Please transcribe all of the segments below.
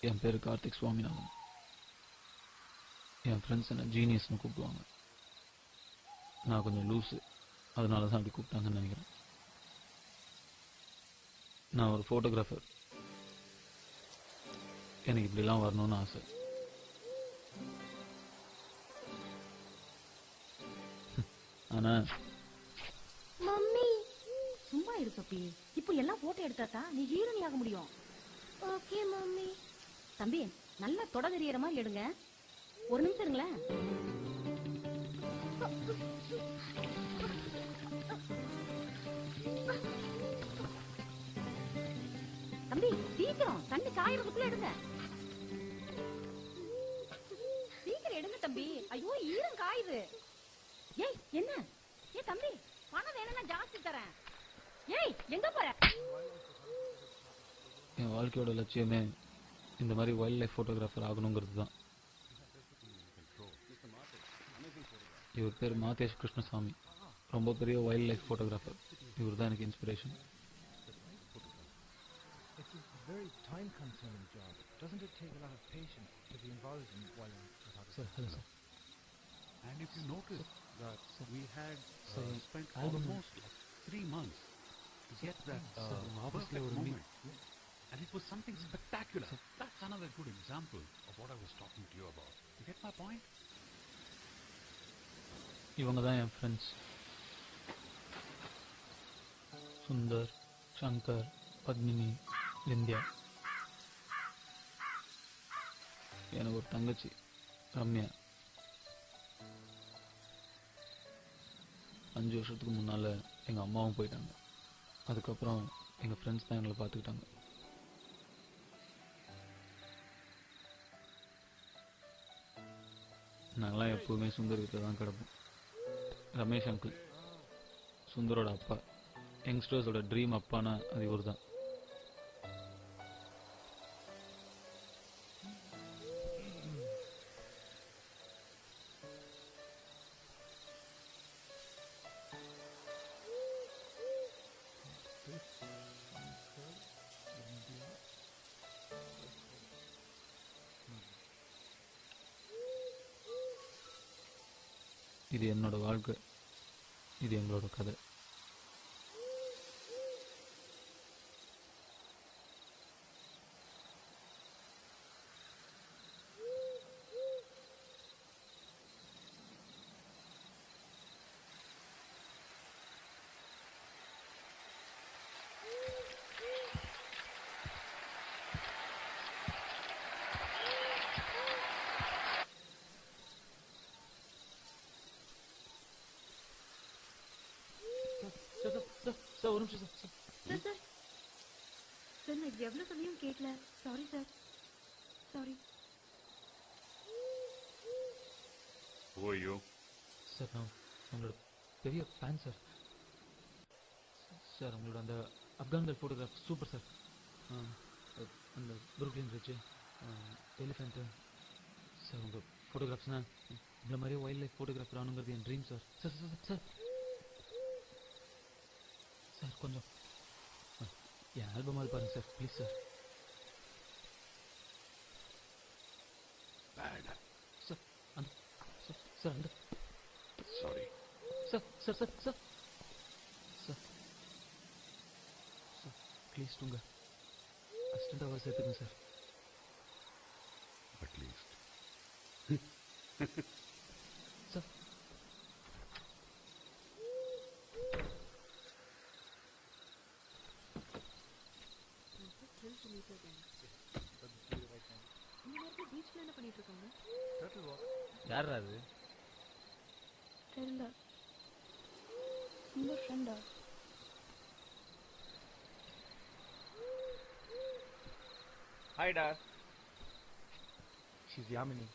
என் பேர் கார்த்திக் சுவாமிநாதன். என் ஃப்ரெண்ட்ஸ் என்ன ஜீனியஸ்னு கூப்பிடுவாங்க. நான் கொஞ்சம் லூஸு, அதனால தான் அப்படி கூப்பிட்டாங்கன்னு நினைக்கிறேன். நான் ஒரு ஃபோட்டோகிராஃபர். எனக்கு இப்படிலாம் வரணும்னு ஆசை. ஆனா மம்மி சும்மா இரு பப்பி. இப்போ எல்லாம் போட்டோ எடுத்தாதான் நீ ஹீரோனி ஆக முடியும். Okay mummy. தம்பி நல்லா தொட தெரியற மாதிரி எடுங்க. ஒரு நிமிஷம் இருங்களேன். தம்பி சீக்கிரம் தண்ணி காயறதுக்குள்ள எடுங்க. சீக்கிரம் எடுங்க தம்பி. ஐயோ ஈரம் காயுது. ஏய் என்ன? ஏய் தம்பி பணம் வேணும்னா ஜாஸ்தி தரேன். ஏய் எங்க போற? என் வாழ்க்கையோட லட்சியமே இந்த மாதிரி வைல்ட் லைஃப் ஃபோட்டோகிராஃபர் ஆகணுங்கிறது தான். இவர் பேர் மாதேஷ் கிருஷ்ணசாமி. ரொம்ப பெரிய வைல்ட் லைஃப் ஃபோட்டோகிராஃபர். இவர் தான் எனக்கு inspiration. Very time consuming job. Doesn't it take a lot of patience to be involved in wildlife photography? Sir, hello sir. And if you notice that we had spent album almost 3 months to get that obviously perfect ஒரு moment. And it was something spectacular. That's another good example of what I was talking to you about. You get my point? இவங்க தான் என் friends. Sundar, Shankar, Padmini, Vindhya. எனக்கு ஒரு தங்கச்சி ரம்யா. 5 வருஷத்துக்கு முன்னால எங்க அம்மாவும் போயிட்டாங்க. அதுக்கப்புறம் எங்க ஃப்ரெண்ட்ஸ் தான் எங்களை பார்த்துக்கிட்டாங்க. நாங்களாம் எப்போவுமே சுந்தர் வீட்டில் தான் கிடப்போம். ரமேஷ் அங்கிள் சுந்தரோட அப்பா. யங்ஸ்டர்ஸோட ட்ரீம் அப்பானா அது இவர் தான். இது என்னோட வாழ்க்கை. இது எங்களோட கதை. சார் ஒரு நிமிஷம் சார். சார் சார் சார் நான் எவ்வளவு சொல்லியும் கேட்கல. Sorry sir. Sorry Who are you? Sir நான் உங்களோட பெரிய ஃபேன் சார். சார் உங்களோட அந்த ஆப்கான்கள் ஃபோட்டோகிராஃப் சூப்பர் சார். அந்த புருக்லின் ரிட்ஜ், எலிஃபெண்ட்டு சார். உங்கள் ஃபோட்டோகிராஃப்ஸ்னா இந்த மாதிரி வைல்ட் லைஃப் ஃபோட்டோகிராஃபர் ஆகணுங்கிறது என் dream sir. Sir sir sir sir கொஞ்சம் என் ஆல்பம் அது பாருங்க sir please sir. Bad. Sir அந்த சார் அந்த Sorry. Sir sir sir sir sir sir please உங்க அசிஸ்டண்ட் அவர் சேர்த்துங்க சார். At least. சார் பீச்ல என்ன பண்ணிட்டு இருக்காங்க? Turtle walk. யாரா அது? தெரியல. உங்க ஃப்ரெண்டா? Hi, Dad. She's Yamini.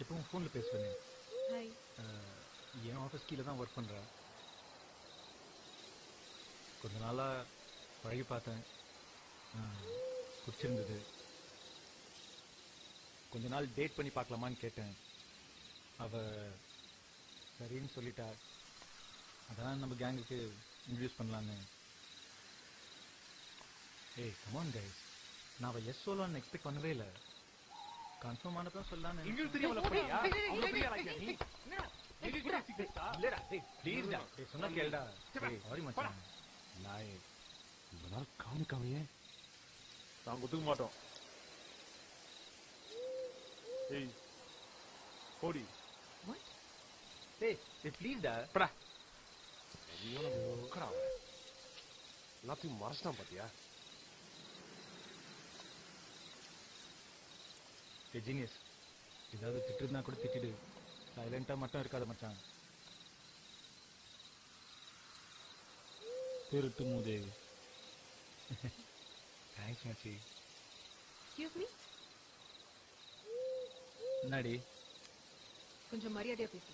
எப்பவும் ஃபோனில் பேசுவேன். ஹாய். என் ஆஃபீஸ் கீழே தான் ஒர்க் பண்ணுறேன். கொஞ்ச நாளாக பழகி பார்த்தேன். பிடிச்சிருந்தது. கொஞ்ச நாள் டேட் பண்ணி பார்க்கலாமான்னு கேட்டேன். அவள் சரின்னு சொல்லிட்டா. அதான் நம்ம கேங்குக்கு இன்ட்ரடியூஸ் பண்ணலான்னு. ஏய் கமான் கைஸ், நான் அவ எஸ் சொல்லுவான்னு எக்ஸ்பெக்ட் பண்ணவே இல்ல. கன்ஃபார்ம் ஆனதான் சொல்லலாம்னு எங்களுக்கு தெரியாமல போறியா? அவ்வளவு பெரிய ஆளாகியா நீ? எங்க கிட்ட சீக்கிரட்டா? இல்லடா டேய் ப்ளீஸ் டா டேய் சொன்னா கேளுடா. டேய் சாரி மச்சான். நாய் இவ்வளவு நாள் காமிக்காமையே நாங்க ஒத்துக்க மாட்டோம். ஏய் போடி. டேய் டேய் ப்ளீஸ் டா. படா. எல்லாத்தையும் மறைச்சிட்டான் பாத்தியா? டேய் ஜீனியஸ். ஏதாவது திட்டுறதுனா கூட திட்டிடு. சைலண்டா மட்டும் இருக்காத மச்சான். திருட்டு மூதேவி. தேங்க்ஸ் மச்சி. எக்ஸ்கியூஸ் மீ, என்னடி? கொஞ்சம் மரியாதையா பேசு.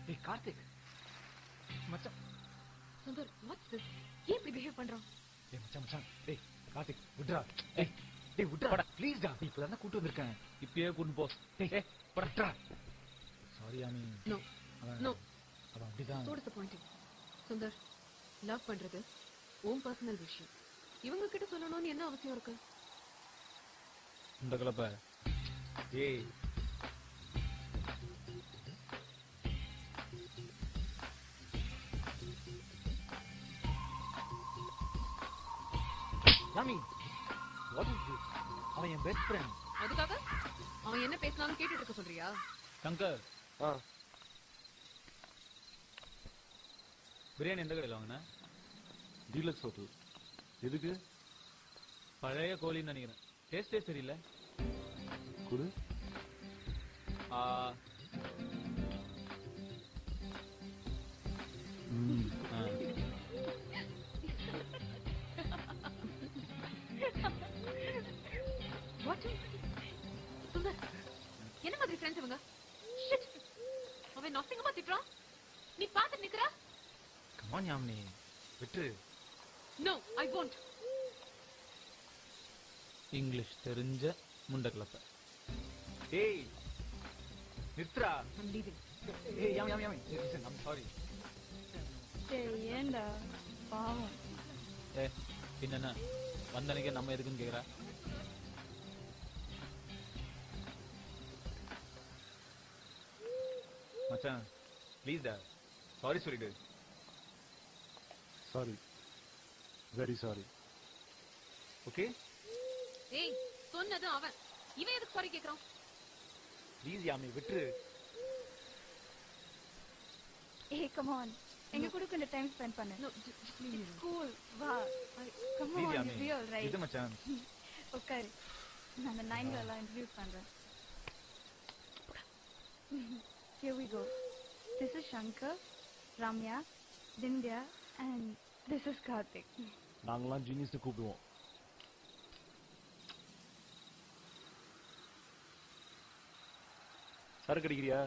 டேய் கார்த்திக். மச்சான். Sundar, watts this? ஏன் இப்படி பிஹேவ் பண்றான்? டேய் மச்சான் மச்சான். டேய் கார்த்திக் விட்றா. டேய் டேய் விட்றா ப்ளீஸ் டா. இப்பதான் கூட்டி வந்திருக்கேன். இப்பயே கூட்டு போ. டேய் படட்றா. சாரி ஆமி. நோ நோ, அவன் அப்படிதான். so disappointing. சுந்தர், லவ் பண்றது உன் பர்சனல் விஷயம். இவங்க கிட்ட சொல்லணும்னு என்ன அவசியம் இருக்கு? இந்த கலப்ப. ஏய் யாமி, வாட் இஸ் திஸ்? அவன் என் பெஸ்ட் ஃப்ரெண்ட். அதுக்காக அவன் என்ன பேசினாலும் கேட்டுட்டு இருக்க சொல்றியா? சங்கர், ஆ பிரியாணி எந்த கடையில் வாங்கின? Deluxe hotel. எதுக்கு? பழைய கோழின்னு நினைக்கிறேன். டேஸ்டே சரியில்லை. குடு. ஆ, ஆ. What? சுந்தர், என்ன மாதிரி ஃப்ரெண்ட்ஸ் இவங்க? Shit. அவன் நொசிங்கமா திட்டுறான், நீ பார்த்து நிக்கிற? கம் ஆன் யாமினி, விட்டு. No, I won't. இங்கிலீஷ் தெரிஞ்ச முண்டை கலப்ப. ஏய் நித்ரா. I'm leaving. ஏய் Yami Yami Yami. Listen, I'm sorry. ஏண்டா பாவம். ஏ பின்ன வந்தனைக்கு நம்ம எதுக்குன்னு கேக்குறா? மச்சான் ப்ளீஸ் டா. சாரி சொல்லிடு. Sorry, very sorry. ஓகே ஏய், சொன்னது அவன். இவன் எதுக்கு சாரி கேக்குறான்? ப்ளீஸ் யாமி விட்டு. ஏய் கம் ஆன், எங்க கூட கொஞ்சம் டைம் ஸ்பெண்ட் பண்ணு. No, please. கூல் வா. Come please on, Yami. Real right. இது மச்சான். உட்காரு, நான் அந்த 9 எல்லாம் இன்ட்ரோடியூஸ் பண்றேன். Here we go. This is Shankar, Ramya, Dindya, and this is Karthik. நாங்களாம் ஜீனியஸ் கூப்பிடுவோம். சரக்கு அடிக்கிறியா?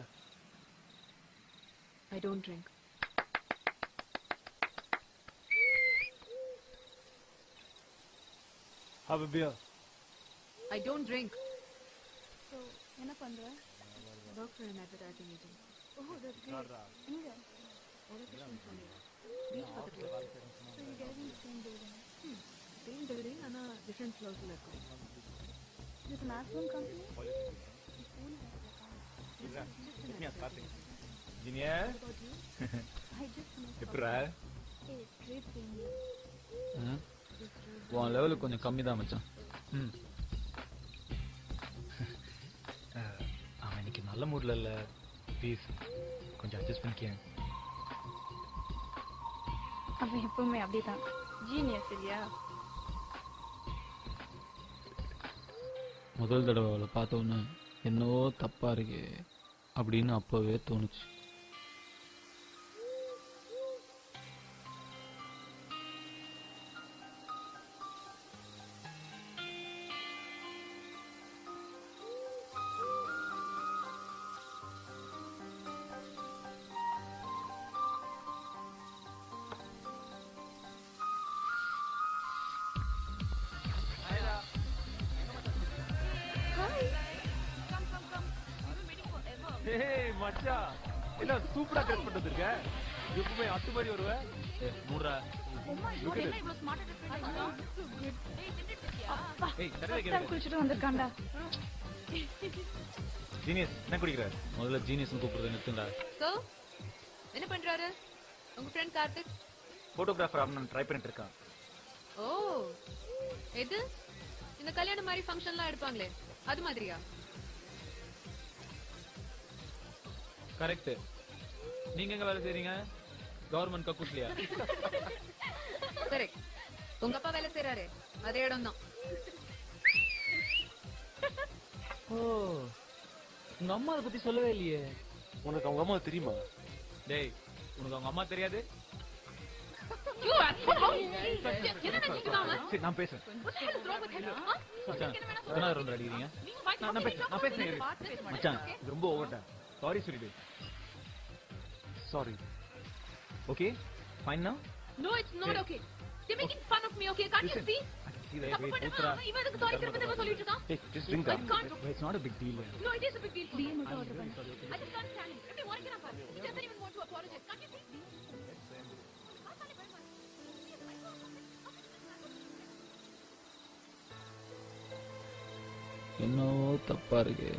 I don't drink. Have a beer. I don't drink. So, என்ன பண்ற? Work for an advertising agency. Oh, that's great. எங்க? Beach பக்கத்துல. So you get in the same building. Same building, ஆனா different floors-ல இருக்கும். Is it an affluent company? Karthik. Junior I just missed எப்படா? Hey, it's great seeing you. உன் லெவலுக்கு கொஞ்சம் கம்மி தான் மச்சான். அவன் இன்னைக்கு நல்ல மூட்ல இல்ல. ப்ளீஸ் கொஞ்சம் அட்ஜஸ்ட் பண்ணிக்க. அவன் எப்பவுமே அப்படிதான். ஜீனியஸ் இல்லையா? முதல் தடவை அவளை பார்த்த உடனே என்னவோ தப்பா இருக்கு அப்படின்னு அப்பவே தோணுச்சு. Hi. ஏய் மச்சான் என்ன சூப்பரா ட்ரெஸ் பண்ணிட்டு இருக்க எப்பவுமே அத்து மாதிரி வருவ மூடுறா. இவ்வளவு ஸ்மார்ட்டா ட்ரெஸ் பண்ணிருக்கா? ஏய் தின்னுட்டு இருக்கியா? ஏய் தடவை குளிச்சுட்டு வந்திருக்காண்டா. ஜீனியஸ் என்ன குடிக்கிற? முதல்ல ஜீனியஸ் கூப்பிடுறது நிறுத்துண்டா. சோ என்ன பண்றாரு உங்க ஃப்ரெண்ட் கார்த்திக்? போட்டோகிராஃபர் ஆகணும்னு ட்ரை பண்ணிட்டு இருக்கான். ஓ எது இந்த கல்யாணம் மாதிரி ஃபங்க்ஷன்லாம் எடுப்பாங்களே அது மாதிரியா? கரெக்ட். நீங்க எங்க வேலை செய்றீங்க? கவர்மெண்ட் கக்கூஸ்லயா? சரி உங்க அப்பா வேலை செய்யறாரு அதே இடம் தான். ஓ, உங்க அம்மா அதை பத்தி சொல்லவே இல்லையே. உனக்கு அவங்க அம்மா தெரியுமா? டேய், உனக்கு அவங்க அம்மா தெரியாது? என்ன நினைச்சிட்டு அவன்? சரி நான் பேசுறேன். What the hell is wrong with him? ஆ? மச்சான், எத்தனை ரவுண்ட் அடிக்கிறீங்க? நீங்க வாய் நான் பேசுறேன் இரு. மச்சான் இது ரொம்ப ஓவர்டா. சாரி சொல்லிடு. சாரி. ஓகே ஃபைன் நவ? No, it's not okay. They're making fun of me, okay? Can't you see? தப்பு பண்ணா இவன் எதுக்கு சாரி திரும்ப சொல்லிட்டு இருக்கான்? ஏய் just drink I can't. It's not a big deal. No, it is a big deal. I just can't stand it. எப்படி உரைக்கிறான் பாரு. He doesn't even want to apologize. Can't you see? என்னவோ தப்பா இருக்கு.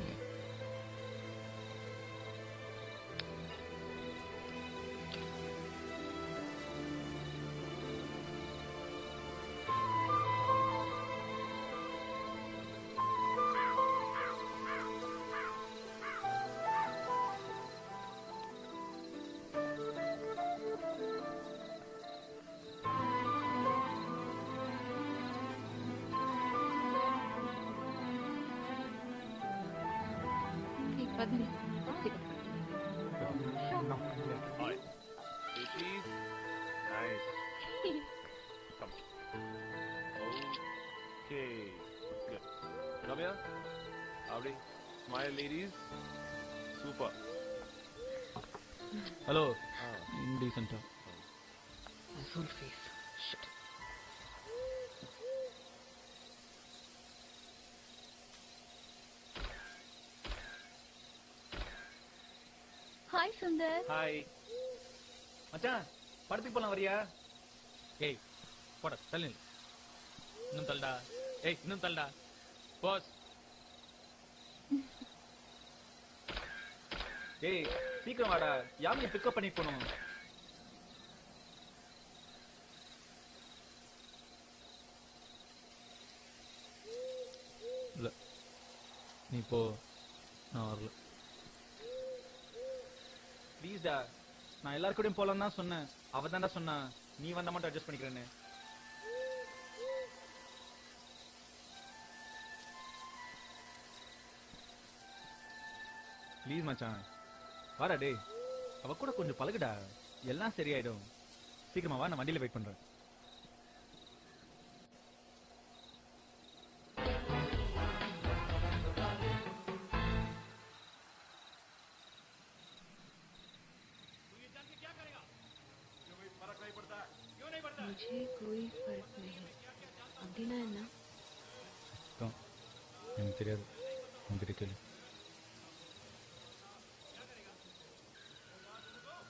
Hey, Padmini. Hi. Please. Nice. Come. Okay. Good. Come here. Howdy. Smile, ladies. Super. Hello, இன்டீசென்ட்டா. Full face. Shit. Hi Sundar. Hi. மச்சான் படத்துக்கு போலாம் வரியா? ஏய், போடா, தள்ளு. இன்னும் தள்ளுடா. ஏய், இன்னும் தள்ளுடா. பாஸ். ஏய் சீக்கிரம் வாடா. யாமியை பிக்கப் பண்ணி போணும். இல்ல, நீ போ, நான் வரல. ப்ளீஸ் டா. நான் எல்லார் கூடயும் போலாம் தான் சொன்னேன். அவ தான்டா சொன்னா நீ வந்த மட்டும் அட்ஜஸ்ட் பண்ணிக்கிறேன்னு. ப்ளீஸ் மச்சான் வாடா. டேய் அவ கூட கொஞ்சம் பழகுடா. எல்லாம் சரியாயிடும். சீக்கிரமா வா, நான் வண்டியில வெயிட் பண்றேன். मुझे कोई फर्क नहीं. அப்படின்னா என்ன? எனக்கு தெரியாது. உங்ககிட்ட கேளு.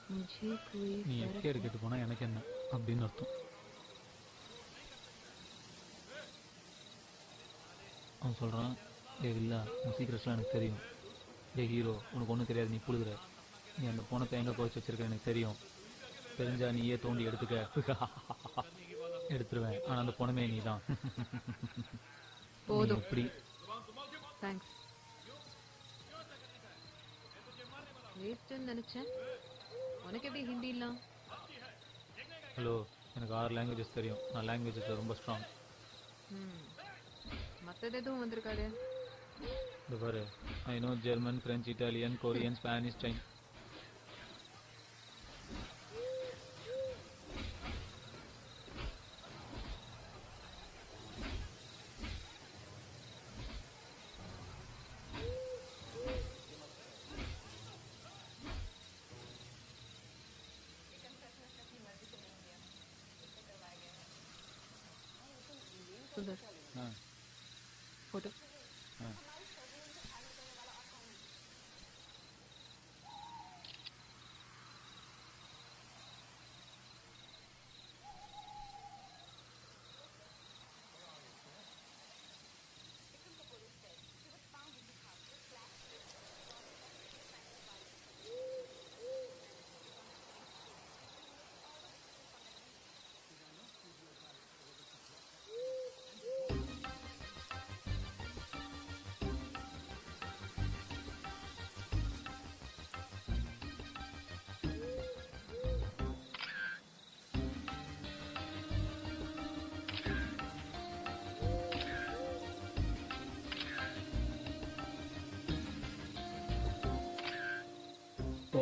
मुझे कोई நீ फर्क எஃப்கேடு கேட்டு போனா எனக்கு என்ன அப்படின்னு அர்த்தம். அவன் சொல்றான், ஏ இல்ல, உன் சீக்கிரட்ஸ்லாம் எனக்கு தெரியும். ஏ ஹீரோ, உனக்கு ஒன்றும் தெரியாது, நீ புழுகுற. நீ அந்த பொணத்தை எங்க போச்சு வச்சிருக்க எனக்கு தெரியும். தெரிஞ்சா நீயே தோண்டி எடுத்துக்க. எடுத்துருவேன். ஆனா அந்த பொணமே நீதான். போதும். இப்படி தேங்க்ஸ். வேஸ்ட்னு நினைச்சேன். உனக்கு எப்படி ஹிந்தி எல்லாம்? ஹலோ, எனக்கு 6 லாங்குவேஜஸ் தெரியும். நான் லாங்குவேஜஸ்ல ரொம்ப ஸ்ட்ராங். மத்தது எதுவும் வந்திருக்காது. இந்த பாரு, I know German, French, Italian, Korean, Spanish, சைன். सुंदर फोटो.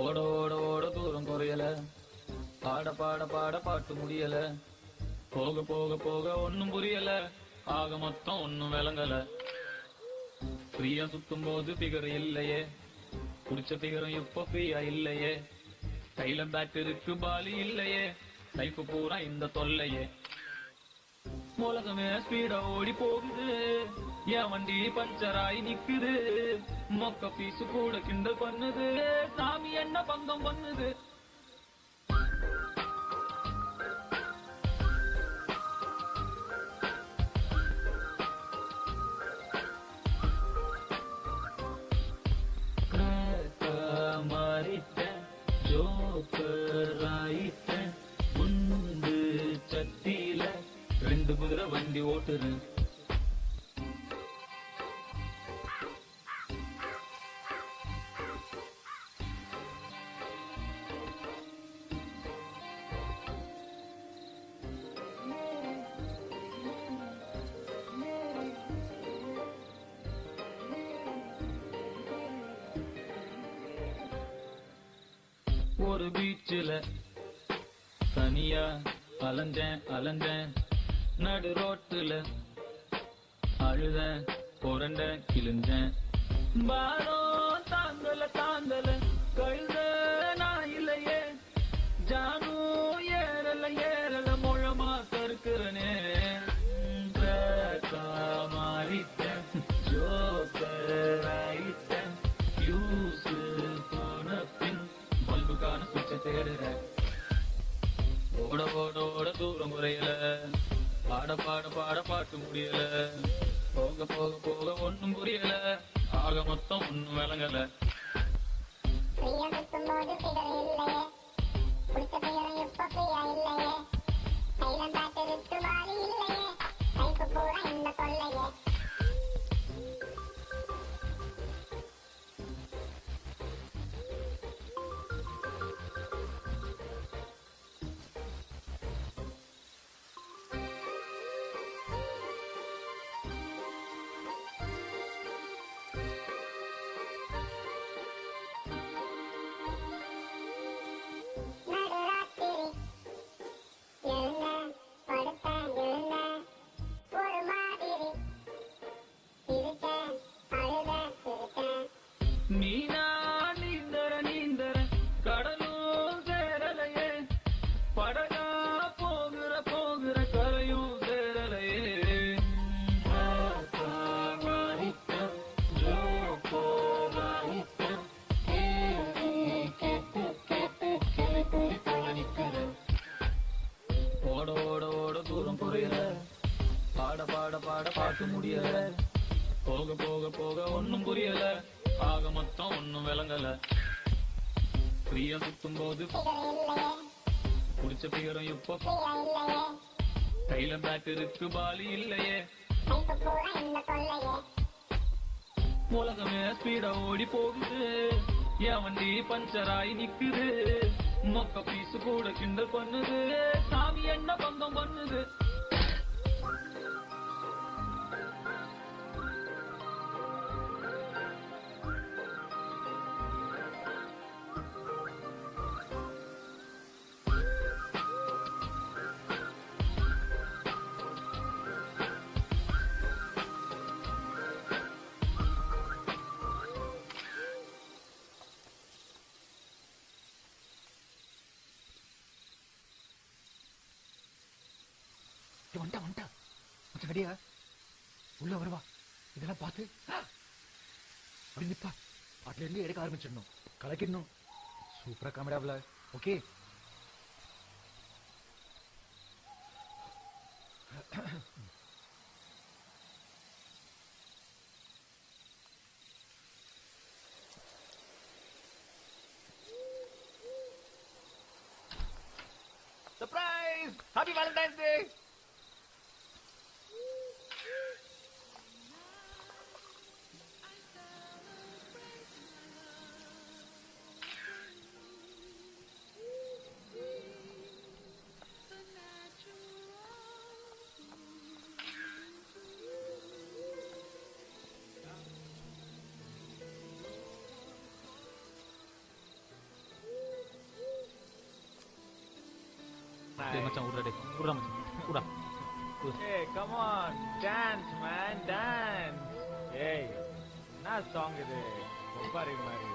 ஓட ஓட ஓட தூரம் குறையல, பாட பாட பாட பாட்டு முடியல, போக போக போக ஒன்னும் புரியல, ஆக மொத்தம் ஒன்னும் விளங்கல. ஃப்ரீயா சுத்தும் போது பிகர் இல்லையே, குடிச்ச பிகரும் இப்ப ஃப்ரீயா இல்லையே, கையில பேட் இருக்கு பாலி இல்லையே, லைஃப் பூரா இந்த தொல்லையே. உலகமே ஸ்பீடா ஓடி போகுது, என் வண்டி பஞ்சராய் நிக்குது, மொக்க பீசு கூட கிண்டல் பண்ணுது, சாமி என்ன பங்கம் பண்ணுது. மாறிட்டேன், ஜோக்கர் ஆயிட்டேன், முந்து சட்டியில 2 குதிரை வண்டி ஓட்டுறேன். ஒரு பீச்சில தனியா அலைஞ்சேன் அலைஞ்சேன், நடு ரோட்டுல அழுதேன் புரண்டேன் கிழிஞ்சேன், பாரம் தாங்கல தாங்கல கழுத நான் இல்லையே, ஜானும் ஏறல ஏறல முழமா கருக்கிறனே, மாறிட்டேன் ஜோக்கர் ஆயிட்டேன், யூஸ் போன பின் பல்புக்கான சுவிட்ச தேடுறேன். ஓட ஓட ஓட தூரம் குறையல, பாட பாட பாட பாட்டு முடியல, போக போக போக ஒன்னும் புரியல, ஆக மொத்தம் ஒன்னும் விளங்கல. நீனா நீந்தர நீந்தர கடலும் சேரலையே, படகா போகிற போகிற கரையும் சேரலையே, மாறிட்டேன் ஜோக்கர் ஆயிட்டேன், கேட்டு கேட்டு கிளி போல நிக்கிறேன். ஓட ஓட ஓட தூரம் குறையல, பாட பாட பாட பாட்டு முடியல, போக போக போக ஒன்னும் புரியல, ஆக மொத்தம் ஒன்னும் விளங்கல. ஃப்ரீயா சுத்தும் போது குடிச்ச பிகரும் இப்போ கையில பேட் இருக்கு பாலி இல்லையே, உலகமே ஸ்பீடா ஓடி போகுது, என் வண்டி பஞ்சராய் நிக்குது, மொக்க பீசு கூட கிண்டல் பண்ணுது, சாமி என்ன பங்கம் பண்ணுது. வந்துட்டா வந்துட்டா மச்ச ரெடியா, உள்ள வருவா, இதெல்லாம் பார்த்து அப்படி நிப்பா, அதுல இருந்து எடுக்க ஆரம்பிச்சிடணும், கலக்கிடணும். சூப்பரா காமெடியாவில். ஓகே சர்ப்ரைஸ், ஹாப்பி வேலண்டைன்ஸ் டே. டேய் மச்சான் விட்றா டேய் விட்றா மச்சான் விட்றா ஏய் come on dance man dance. ஏய் என்ன சாங் இது ஒப்பாரி மாதிரி.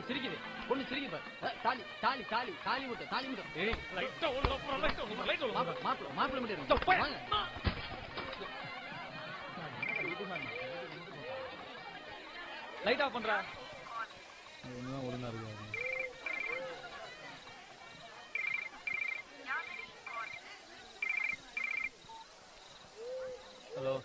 சிரிக்குது பொண்ணு சிரிக்குது பாரு. தாலி தாலி தாலி தாலி விட்டு தாலி விட்டு. ஏய் லைட்டா உள்ள போற லைட்டா மாப்பிள மட்டும் வாங்க. லைட் ஆஃப் பண்றா. ஒண்ணுதான் ஒழுங்கா இருக்கு. ஹலோ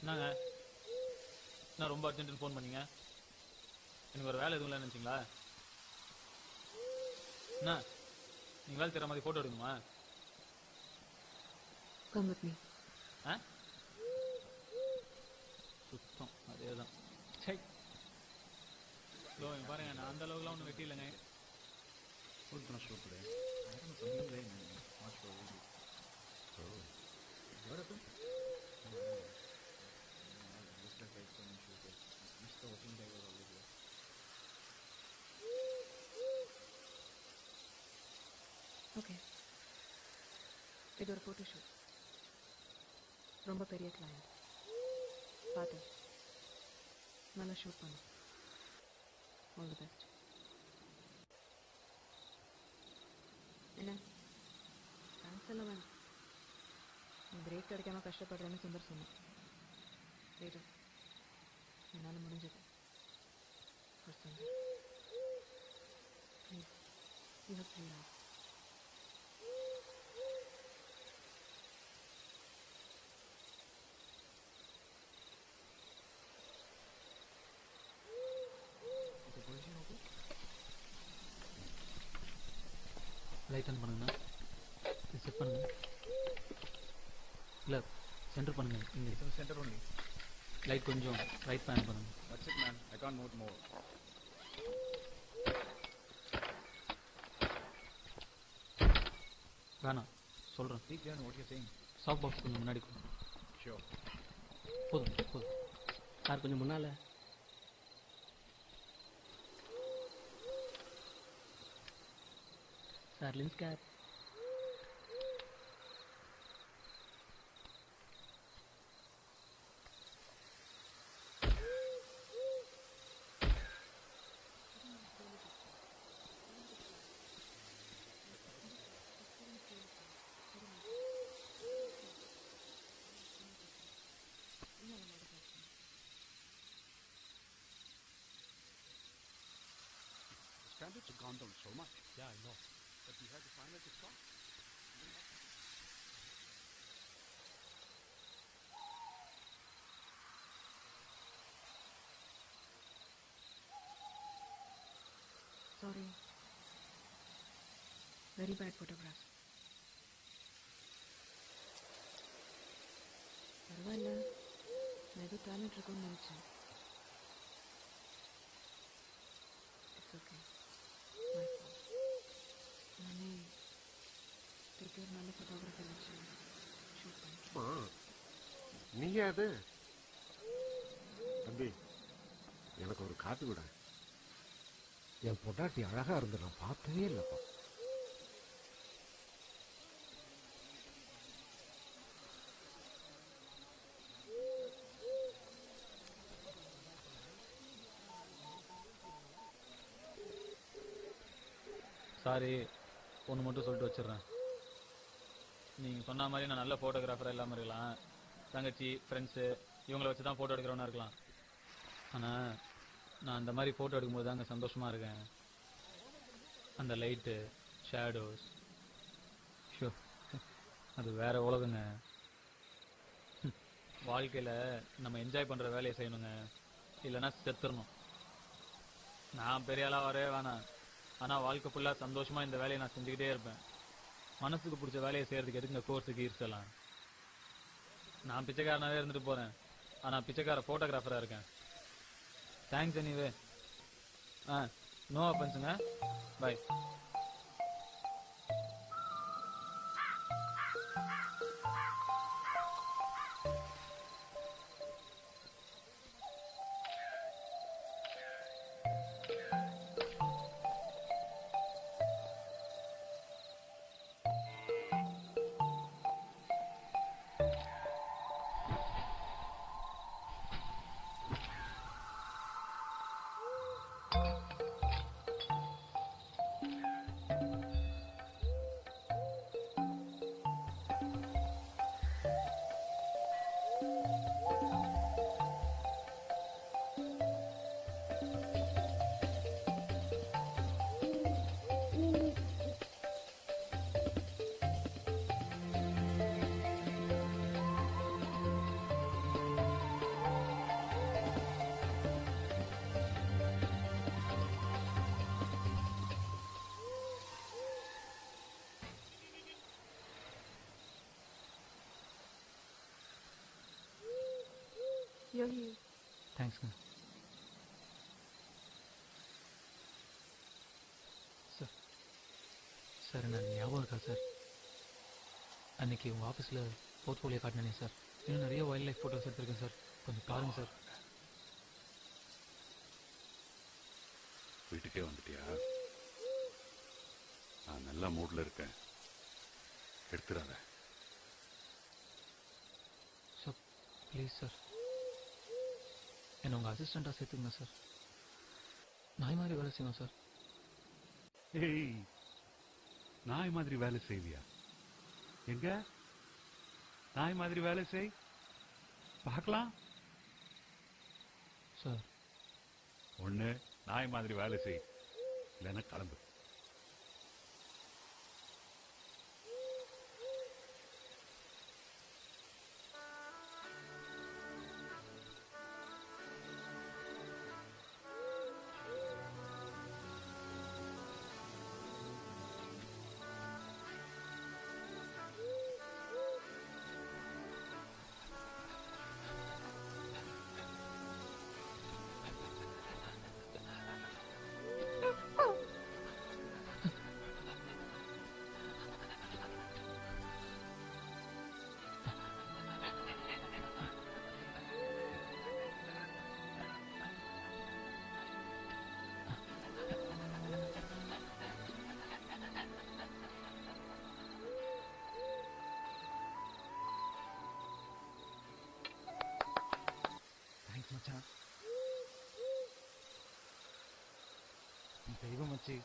என்னங்க நான் ரொம்ப அர்ஜென்ட்னு ஃபோன் பண்ணீங்க. எனக்கு ஒரு வேலை எதுவும் இல்லைன்னு நினச்சிங்களா? என்ன நீங்கள் வேலை செய்கிற மாதிரி ஃபோட்டோ எடுக்கணுமா? Come with me. ஆ சுத்தம் அதே தான். சரி இதோ இங்க பாருங்க நான் அந்த அளவுக்குலாம் ஒன்றும் வெட்டி இல்லைங்க. Who's gonna show today? I don't know, something late, man. Not sure really. Oh. What happened? Looks like some issues. Mr. Working Day was always there. Okay. இது ஒரு ஃபோட்டோ ஷூட். ரொம்ப பெரிய கிளையண்ட். பார்த்து நல்லா ஷூட் பண்ணு. All the best. என்ன thanks எல்லாம் வேணும். நீ பிரேக் கிடைக்காம கஷ்டப்படுறேன்னு சுந்தர் சொன்னேன். சரி என்னால் முடிஞ்சது. For Sundar. Please, you have 3 hours. Light on பண்ணுங்கண்ணா. செட் பண்ணுங்க. இல்லை சென்டர் பண்ணுங்க. இங்கே Center only. லைட் கொஞ்சம் ரைட் பேன் பண்ணுங்க. That's it, man. I can't move more. வேணாம் சொல்கிறேன். Speak then what you're saying. Soft box கொஞ்சம் முன்னாடி கொடுங்க. Sure. போதும் போதும். சார் கொஞ்சம் முன்னால். Sir lens cap. Standards have gone down so much. Yeah, I know. But we had to find out the stop. Sorry. Very bad photograph. பரவாயில்ல நான் ஏதோ டேலண்ட் இருக்கும்னு நினச்சேன். It's okay. My fault. நானே ஒரு நல்ல ஃபோட்டோகிராஃபர் வச்சு ஷூட் பண்ணிட்டேன். நீங்க அது தம்பி எனக்கு ஒரு காத்து விட. என் பொட்டாட்டி அழகா இருந்து நான் பார்த்ததே இல்லப்பா. சாரி, ஒன்று மட்டும் சொல்லிட்டு வச்சிடுறேன். நீங்கள் சொன்ன மாதிரி நான் நல்ல ஃபோட்டோகிராஃபராக இல்லாமல் இருக்கலாம், தங்கச்சி ஃப்ரெண்ட்ஸு இவங்கள வச்சு தான் ஃபோட்டோ எடுக்கிறவனா இருக்கலாம். ஆனால் நான் அந்த மாதிரி ஃபோட்டோ எடுக்கும்போது தாங்க சந்தோஷமாக இருக்கேன். அந்த லைட்டு ஷேடோஸ், ஷோ, அது வேற உலகங்க. வாழ்க்கையில் நம்ம என்ஜாய் பண்ணுற வேலையை செய்யணுங்க, இல்லைன்னா செத்துடணும். நான் பெரிய ஆளாக வரவே வேணாம், ஆனால் வாழ்க்கை ஃபுல்லாக சந்தோஷமாக இந்த வேலையை நான் செஞ்சுக்கிட்டே இருப்பேன். மனசுக்கு பிடிச்ச வேலையை செய்கிறதுக்கு எதுக்கு இந்த கோர்ஸுக்கு ஈர்த்தலாம். நான் பிச்சைக்காரனாகவே இருந்துட்டு போகிறேன், ஆனால் பிச்சைக்கார ஃபோட்டோகிராஃபராக இருக்கேன். Thanks anyway. நோ ஆஃபன்ஸுங்க, பை. You're here. தேங்க்ஸ்ங்க. சார் சார் நான் ஞாபகம் இருக்கா சார், அன்னைக்கு உங்கள் ஆஃபீஸில் போர்ட்ஃபோலியோ காட்டினே சார். இன்னும் நிறைய வைல்ட் லைஃப் ஃபோட்டோஸ் எடுத்திருக்கேன் சார், கொஞ்சம் பாருங்கள் சார். வீட்டுக்கே வந்துட்டியா? நான் நல்ல மூட்ல இருக்கேன், எடுத்துறாத. சார் ப்ளீஸ் சார், என்ன உங்கள் அசிஸ்டண்ட்டாக சேர்த்துங்க சார். நாய் மாதிரி வேலை செய்யணும் சார். ஏய், நாய் மாதிரி வேலை செய்வியா? எங்க நாய் மாதிரி வேலை செய் பார்க்கலாம். சார் ஒண்ணு நாய் மாதிரி வேலை செய், இல்லைன்னா கிளம்பு. தேங்க்ஸ் மச்சான், தெய்வம் மச்சி.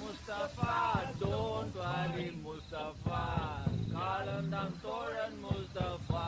Mustafa, don't worry, Mustafa. காலந்தான் தோழன் முஸ்தபா.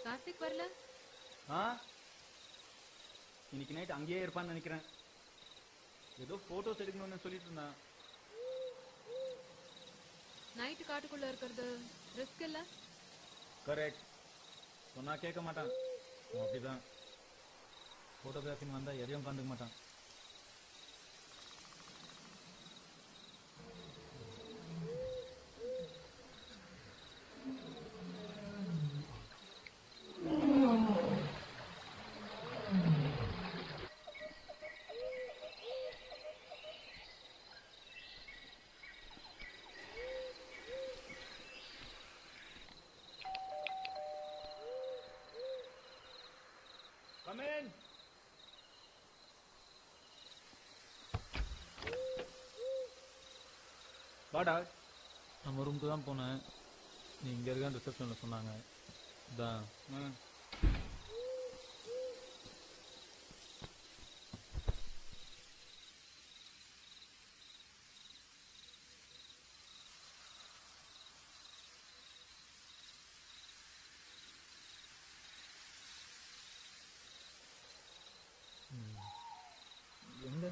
கார்த்திக் வரல? இன்னைக்கு நைட் அங்கேயே இருப்பான்னு நினைக்கிறேன். ஏதோ போட்டோஸ் எடுக்கணும்னு சொல்லிட்டு இருந்தான். நைட்டு காட்டுக்குள்ள இருக்கிறது ரிஸ்க் இல்ல? கரெக்ட். சொன்னா கேட்க மாட்டான். அவன் அப்படிதான். போட்டோகிராஃபின்னு வந்தா எதையும் கண்டுக்க மாட்டான். Come in. வாடா. நம்ம ரூமுக்கு தான் போனேன். நீ இங்க இருக்க ரிசப்ஷன்ல சொன்னாங்க. தான் எங்க?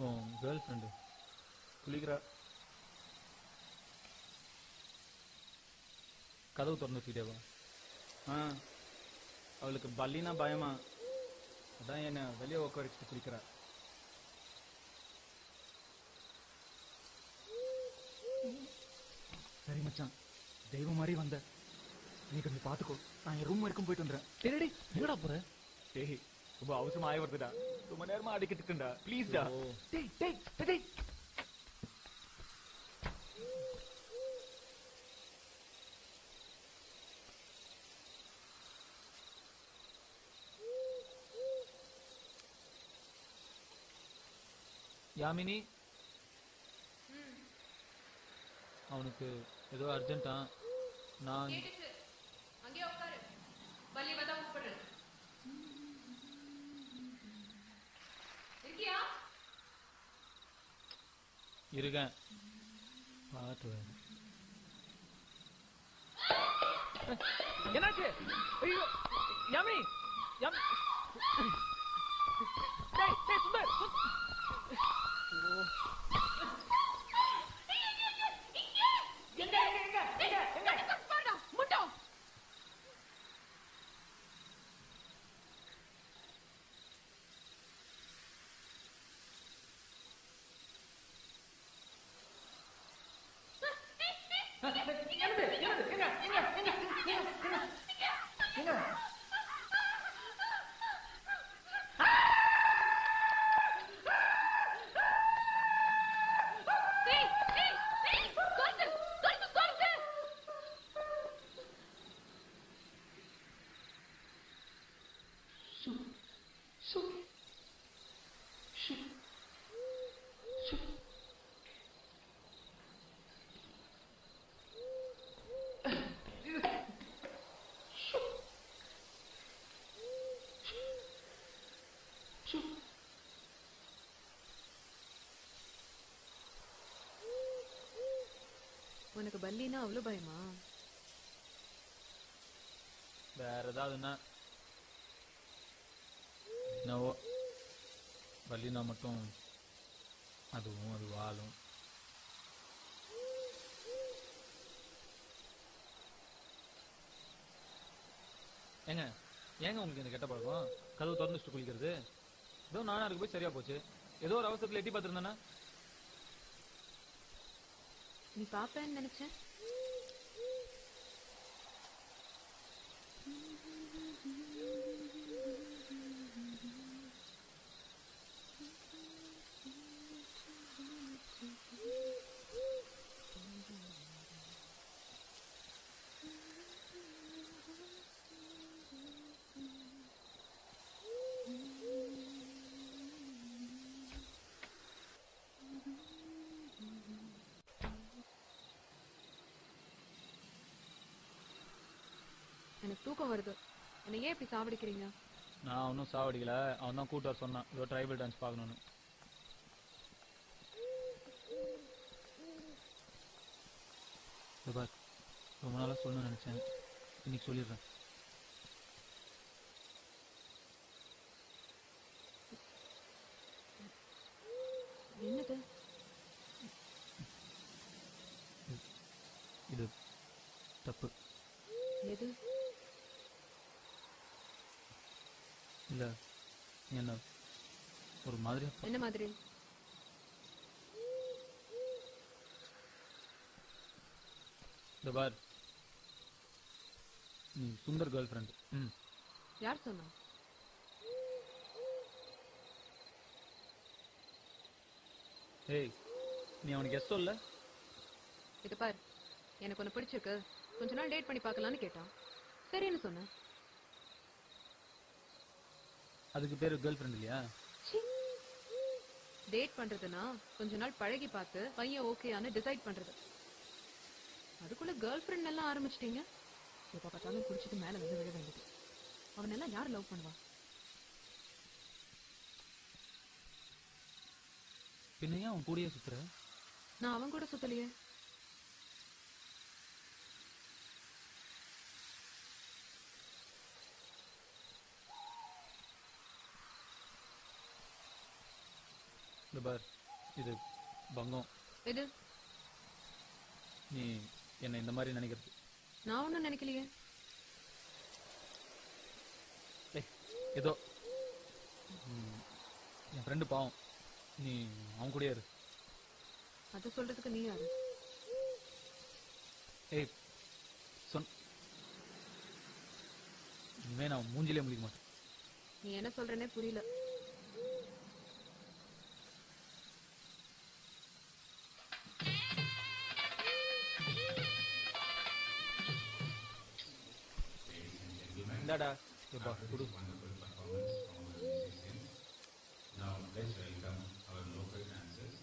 உன் கேர்ள் ஃப்ரெண்டு குளிக்கிறா. கதவு திறந்து வச்சுக்கிட்டேவா? அவளுக்கு பல்லினா பயமா. அதான் என்ன வெளியே உட்கார வச்சுட்டு குளிக்கிறா. சரி மச்சான், தெய்வம் மாதிரி வந்த. நீ கொஞ்சம் பாத்துக்கோ. நான் என் ரூம் வரைக்கும் போயிட்டு வந்துடுறேன். டேய் எங்கடா போற? டேய் ரொம்ப அவசரமா ஆகி வருதுடா. ரொம்ப நேரமா அடிக்கிட்டு இருக்கேன்டா. ப்ளீஸ்டா. டேய் டேய் டேய். யாமினி, அவனுக்கு ஏதோ அர்ஜென்ட்டா. நான் கேட்டுச்சு. அங்கேயே உட்காரு. பள்ளி வந்தா கூப்பிடு. இருக்கியா? இருக்கேன். பாட்டு வேற. என்னாச்சு? ஐயோ யாமினி யாமி டேய் டேய் சுந்தர் உனக்கு பல்லினா அவ்வளவு பயமா? வேற ஏதாவதுன்னா என்னவோ வள்ளினா மட்டும் அதுவும் அது வாழும். ஏங்க ஏங்க உங்களுக்கு இந்த கெட்ட பழக்கம்? கதவு திறந்துட்டு குளிக்கிறது. ஏதோ நானா இருக்கு போய் சரியா போச்சு. ஏதோ ஒரு அவசரத்துல எட்டி பார்த்துருந்தேன்னா நீ பாப்பேன்னு நினைச்சேன். எனக்கு தூக்கம் வருது. என்ன ஏன் இப்படி சாவடிக்கிறீங்க? நான் ஒன்றும் சாவடிக்கல. அவன் தான் கூட்டு வர சொன்னான் ஏதோ ட்ரைபல் டான்ஸ் பார்க்கணும்னு. பார் ரொம்ப நாளாக சொல்லணும்னு நினச்சேன். இன்னைக்கு சொல்லிடுறேன். என்னது? இது தப்பு. எது? இல்ல என்ன ஒரு மாதிரி. என்ன மாதிரி? இந்த பார் நீ சுந்தர் கேர்ள் ஃப்ரெண்ட். யார் சொன்னா? ஏய் நீ அவனுக்கு எஸ் சொல்ல. இது பார், எனக்கு ஒன்னு பிடிச்சிருக்கு, கொஞ்ச நாள் டேட் பண்ணி பார்க்கலான்னு கேட்டான். சரின்னு சொன்னேன். அதுக்கு பேரு கேர்ள் ஃப்ரெண்ட் இல்லையா? டேட் பண்றதுன்னா கொஞ்ச நாள் பழகி பார்த்து பையன் ஓகேன்னு டிசைட் பண்றது. அதுக்குள்ள கேர்ள் ஃப்ரெண்ட் எல்லாம் ஆரம்பிச்சிட்டீங்க. எப்ப பார்த்தாலும் குடிச்சிட்டு மேல வந்து விழ வேண்டியது. அவன் எல்லாம் யார் லவ் பண்ணுவா? பின்னையா அவன் கூடயே சுத்துற? நான் அவன் கூட சுத்தலையே. இந்த பார் இது பங்கம். எது? நீ என்ன இந்த மாதிரி நினைக்கிறது. நான் ஒன்னும் நினைக்கலையே. ஏதோ என் ஃப்ரெண்டு பாவம், நீ அவன் கூடயே இரு. அது சொல்றதுக்கு நீ யாரு? ஏய் இனிமே நான் மூஞ்சிலே முடிக்க மாட்டேன். நீ என்ன சொல்றேனே புரியல. இந்தாடா எப்பா குடு. Now let's welcome our local dancers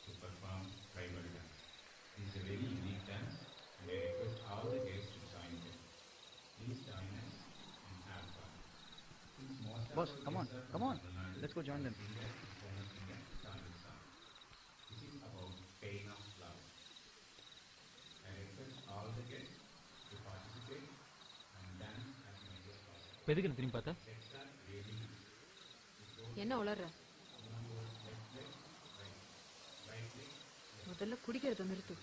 to perform tribal dance. This is a very on, come on. Let's go join them. This is about pain of love. I request all the guests to participate and dance as much as possible. இப்போ எதுக்கு என்ன திரும்பி பார்த்தா? Let's start really. என்ன உளற? முதல்ல குடிக்கிறத நிறுத்து.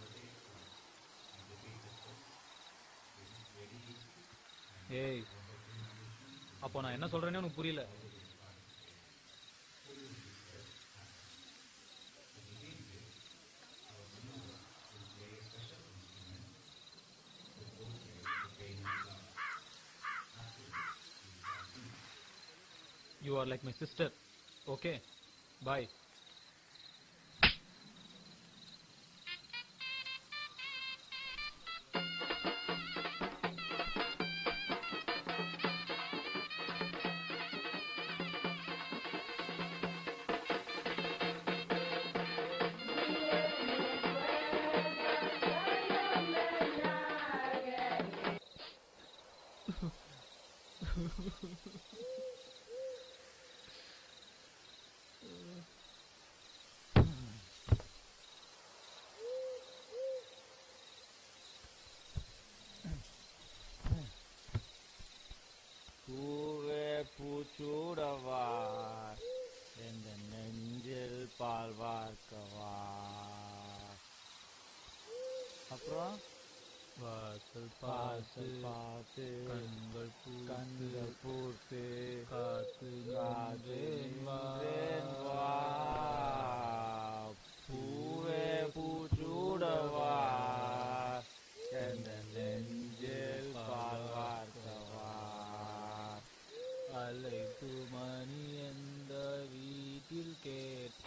ஏய், அப்போ நான் என்ன சொல்றேன்னு உனக்கு புரியல. You are like my sister. Okay, bye. பூவே பூச்சூடவா எந்த நெஞ்சில் பால் வார்க்கவா. அப்புறம் வாசல் வாசல் பார்த்து கண்கள் கண்கள் பூர்த்து காத்து காதேன் வா. பூவே பூச்சூடவா எந்த நெஞ்சில் பால் வார்க்கவா. அழைப்பு மணி எந்த வீட்டில் gate.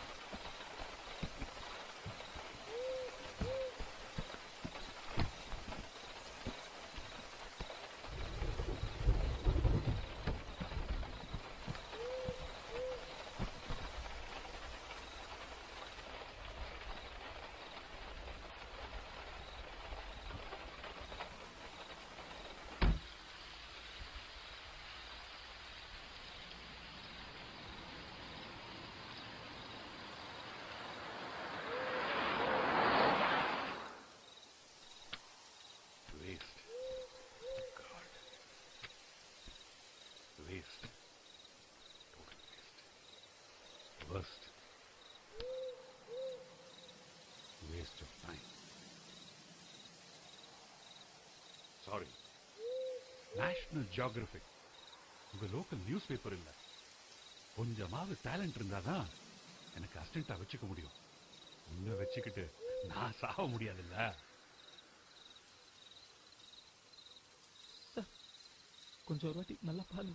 Waste. God. Waste. Total waste. Worst. Waste of time. Sorry. National Geographic. உங்க லோக்கல் நியூஸ் பேப்பர் இல்ல. கொஞ்சமாவது டேலண்ட் இருந்தாதான் எனக்கு அசிஸ்டண்டா வச்சுக்க முடியும். உன்னை வச்சுக்கிட்டு நான் சாக முடியாதுல்ல. கொஞ்சம் ஒரு வாட்டி நல்லா பாரு.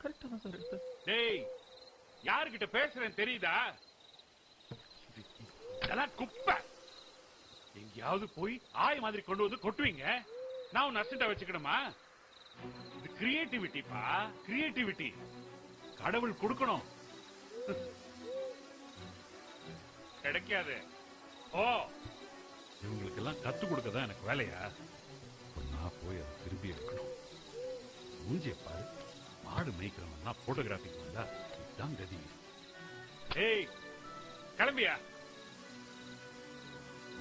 கரெக்டா தான் சார் எடுத்தேன். டேய், யாருகிட்ட பேசுறேன் தெரியுதா? இதெல்லாம் குப்பை. எங்கேயாவது போய் ஆய் மாதிரி கொண்டு வந்து கொட்டுவீங்க. நான் உன் அசிஸ்டண்டா வச்சுக்கணுமா? இது கிரியேட்டிவிட்டிப்பா, கிரியேட்டிவிட்டி. கடவுள் கொடுக்கணும். கிடைக்காது. ஓ, இவங்களுக்கெல்லாம் கத்து கொடுக்கதான் எனக்கு வேலையா? நான் போய் அதை திருப்பி எடுக்கணும். மூஞ்சிய பாரு. மாடு மேய்க்கிறவன்னா போட்டோகிராஃபிக்கு வந்தா இதுதான் கதி. ஏய், கிளம்பியா?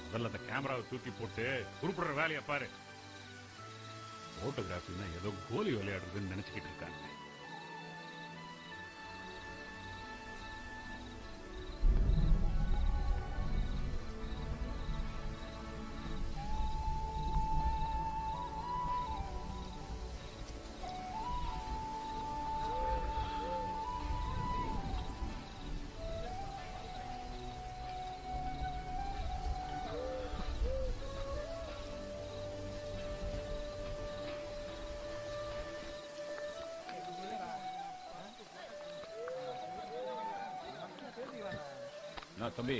முதல்ல அந்த கேமராவை தூக்கி போட்டு குறிப்பிடுற வேலையை பாரு. போட்டோகிராஃபின்னா ஏதோ கோலி விளையாடுறதுன்னு நினைச்சுக்கிட்டு இருக்காங்க. நான் தம்பி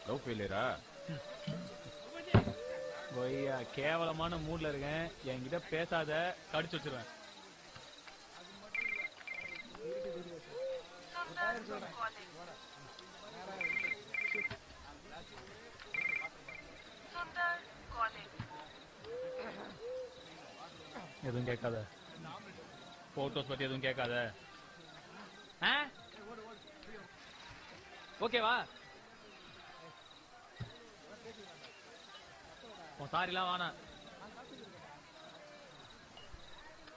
லவ் ஃபெயிலியரா? கொய்யா, கேவலமான மூட்ல இருக்கேன். என்கிட்ட பேசாத, கடிச்சு வச்சிருவேன். எதுவும் கேட்காத. போட்டோஸ் பத்தி எதுவும் கேட்காத. ஓகேவா? உன் சாரிலாம் வேணாம்.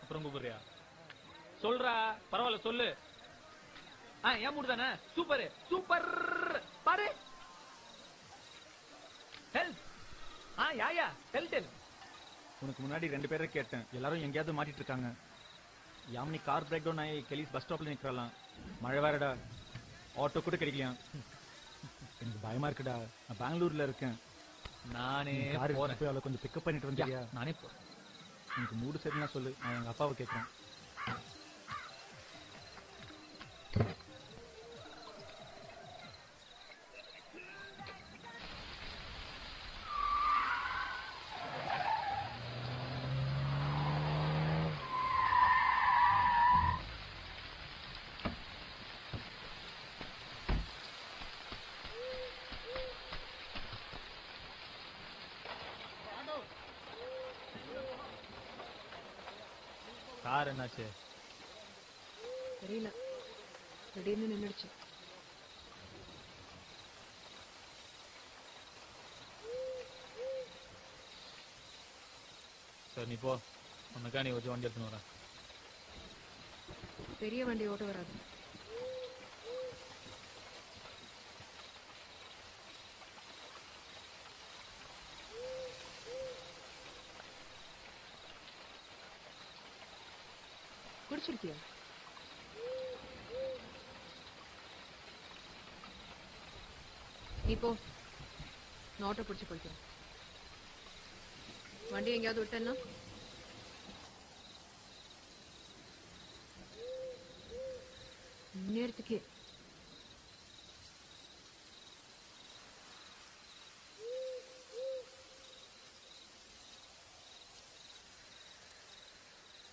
அப்புறம் கூப்பிடுறியா? சொல்றா, பரவாயில்ல சொல்லு. ஏன் மூடு தானே? Super super. பாரு ஹெல்ப். Yeah yeah tell tell. உனக்கு முன்னாடி 2 பேரை கேட்டேன், எல்லாரும் எங்கேயாவது மாட்டிட்டு இருக்காங்க. யாமினி கார் பிரேக் டவுன் ஆகி கெலிஸ் பஸ் ஸ்டாப்ல நிக்கிறாளாம். மழை வேறடா, ஆட்டோ கூட கிடைக்கலையா. எனக்கு பயமா இருக்குடா. நான் பெங்களூர்ல இருக்கேன். நானே போறேன். போய் அவளை கொஞ்சம் பிக்கப் பண்ணிட்டு வந்தியா? நானே போறேன். எனக்கு மூடு சரினா சொல்லு, நான் எங்க அப்பாவை கேட்கிறேன். கார் என்னாச்சு? தெரியல, திடீர்னு நின்னுடுச்சு. சரி நீ போ, மெக்கானிக் வச்சு வண்டி எடுத்துன்னு வரேன். பெரிய வண்டி ஓட்ட வராது. குடிச்சிருக்கியா? இப்போ நான் ஆட்டோ பிடிச்சு போய்க்கிறேன். வண்டி எங்கேயாவது விட்டேன்னா நேரத்துக்கே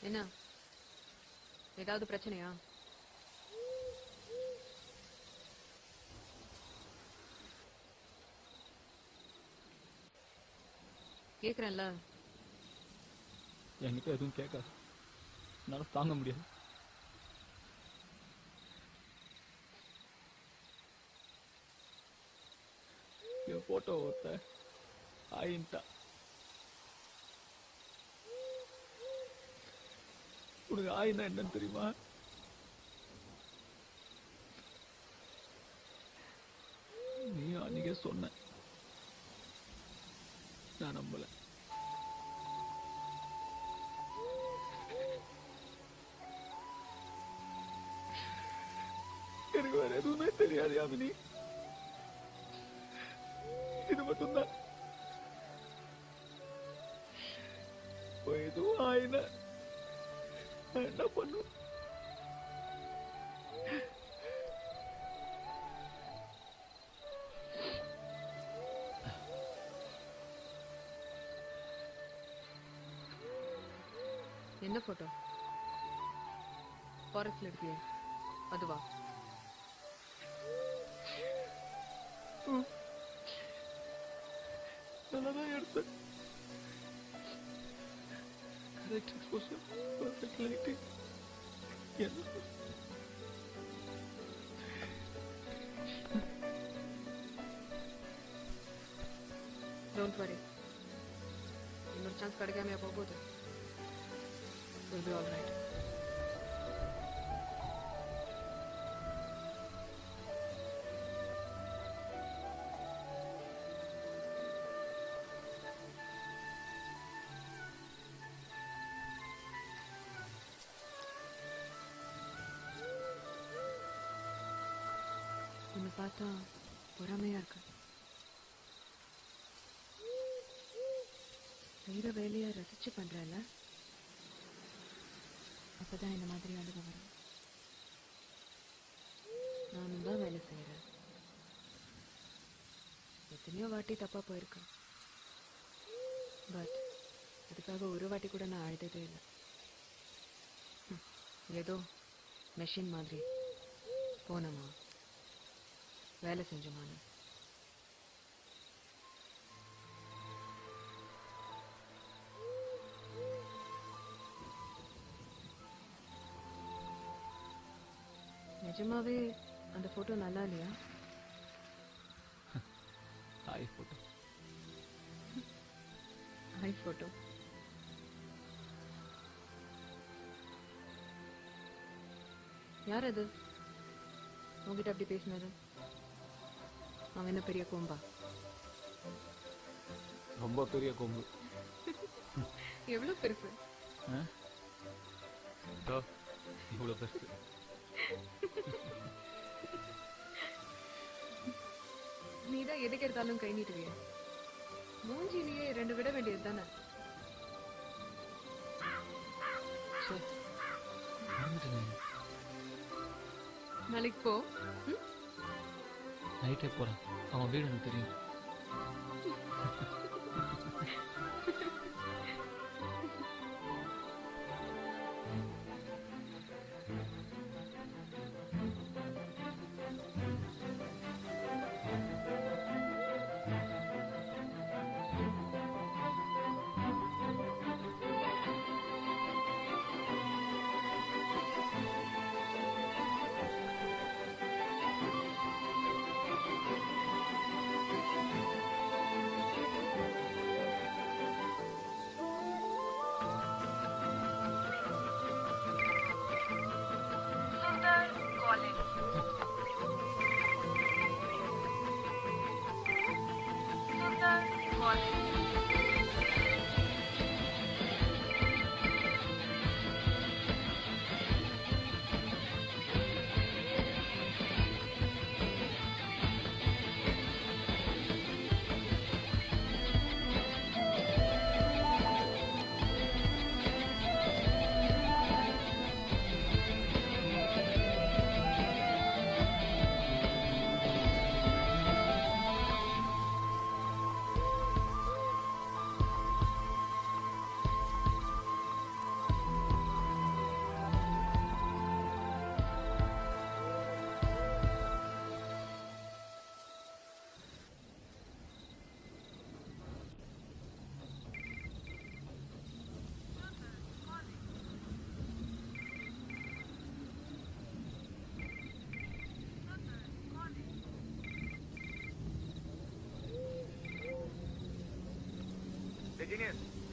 என்ன? ஏதாவது பிரச்சனையா? கேக்குறேன்ல. என்கிட்ட எதுவும் கேட்காது, என்னால தாங்க முடியாது. என் போட்டோ ஒருத்த ஆயின்ட்டா. உனக்கு ஆயினா என்னன்னு தெரியுமா? நீயும் அன்னைக்கே சொன்ன, நான் நம்பல. எனக்கு வேற எதுவுமே தெரியாது யாமினி, இது மட்டும்தான். எதுவும் ஆயினா என்ன பண்ணு? என்ன போட்டோ? ஃபாரஸ்ட்ல எடுத்தியே அதுவா? நல்லாதான் எடுத்தேன். Correct exposure, perfect lighting. Don't worry, இன்னொரு சான்ஸ் கிடைக்காமையா போகுது. We'll be all right. உன்னை பார்த்தா பொறாமையா இருக்கு. செய்யற வேலையை ரசிச்சு பண்றல, அப்பதான் இந்த மாதிரி அழுக வரும். நானும் தான் வேலை செய்யறேன். எத்தனையோ வாட்டி தப்பா போயிருக்கேன். பட் அதுக்காக ஒரு வாட்டி கூட நான் அழுததே இல்லை. ஏதோ மெஷின் மாதிரி போனோமா வேலை செஞ்சோமான்னு. நிஜமாவே அந்த போட்டோ நல்லா இல்லையா? ஐ போட்டோ. ஐ போட்டோ. யார் அது உங்ககிட்ட அப்படி பேசினாரு? அவன் என்ன பெரிய கொம்பா? ரொம்ப பெரிய கொம்பு. எவ்வளவு பெருசு? இவ்வளவு பெருசு. நீதான் எதுக்கு எடுத்தாலும் கை நீட்டுவிய. மூஞ்சிலேயே 2 விட வேண்டியது தானே. நாளைக்கு போ. நைட்டே போறேன். அவன் வீடு எனக்கு தெரியும்.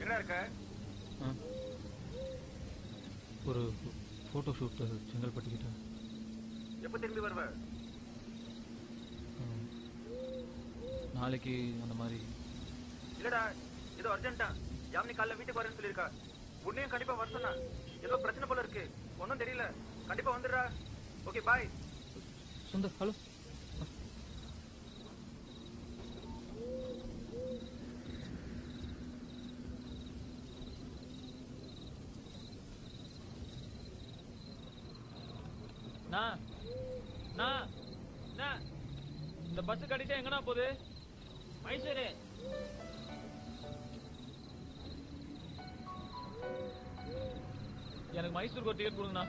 என்ன இருக்க? ஒரு போட்டோ ஷூட் செங்கல்பட்டு கிட்ட. எப்ப திரும்பி வருவ? நாளைக்கு அந்த மாதிரி. இல்லடா, ஏதோ அர்ஜென்ட்டா. யாமினி காலைல வீட்டுக்கு வரேன்னு சொல்லியிருக்கா. உன்னையும் கண்டிப்பா வர சொன்னா. ஏதோ பிரச்சனை போல இருக்கு. ஒன்னும் தெரியல. கண்டிப்பா வந்துடுறா. Okay bye. சுந்தர், ஹலோ. இந்த பஸ் கடிச்சா எங்கனா போகுது? மைசூரு. எனக்கு மைசூருக்கு ஒரு டிக்கெட் கொடுங்கண்ணா.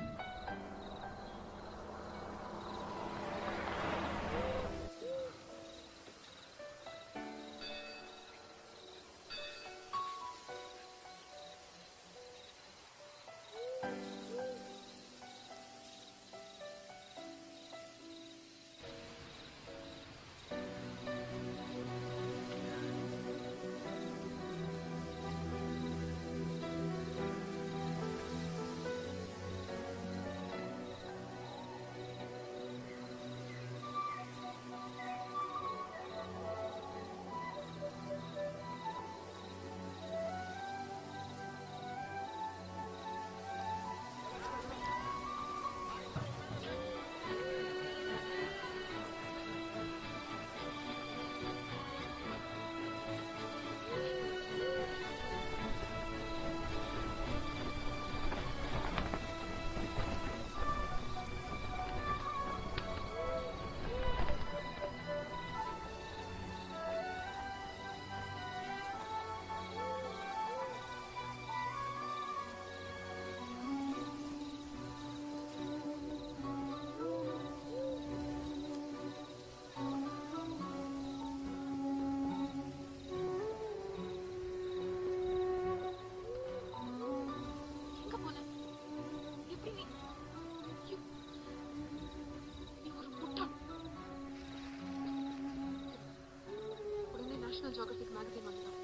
ஜியோகிராபிக் மேகசின் வாங்கலாம்.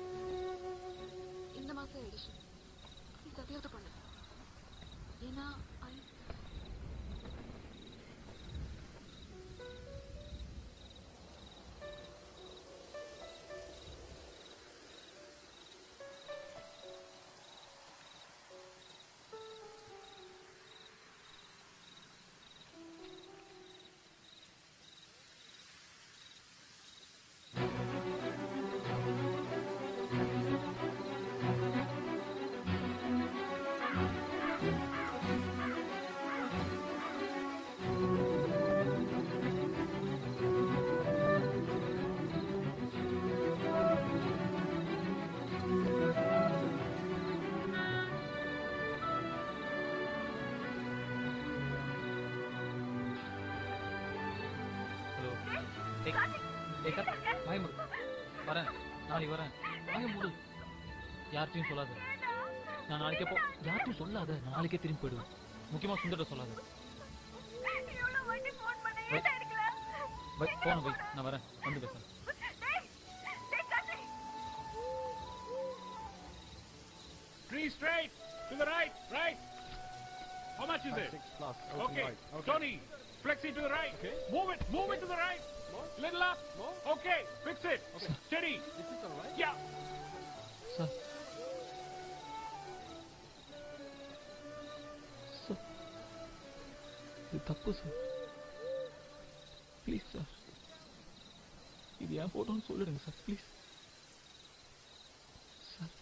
இந்த மாசம் எடிஷன். ப்ளீஸ் அதையாவது பண்ணு. ஏன்னா வாய மூடு. வரேன், நாளைக்கு வரேன். வாய மூடு. யார்கிட்டையும் சொல்லாத. நான் நாளைக்கே யார்கிட்டையும் சொல்லாத. நான் நாளைக்கே திரும்பி போயிடுவேன். முக்கியமா சுந்தர சொல்லாத. போன வை, நான் வரேன். வந்து பேசுறேன். Three straight to the right, right. How much is it? 6 plus. Okay. Right. Tony, flexi to the right. Okay. Move it to the right. Little up. Okay, fix it. Steady. Is this all right? Yeah. Sir sir இது தப்பு sir. Please sir, இது என் போட்டோன்னு சொல்லிடுங்க sir, please sir.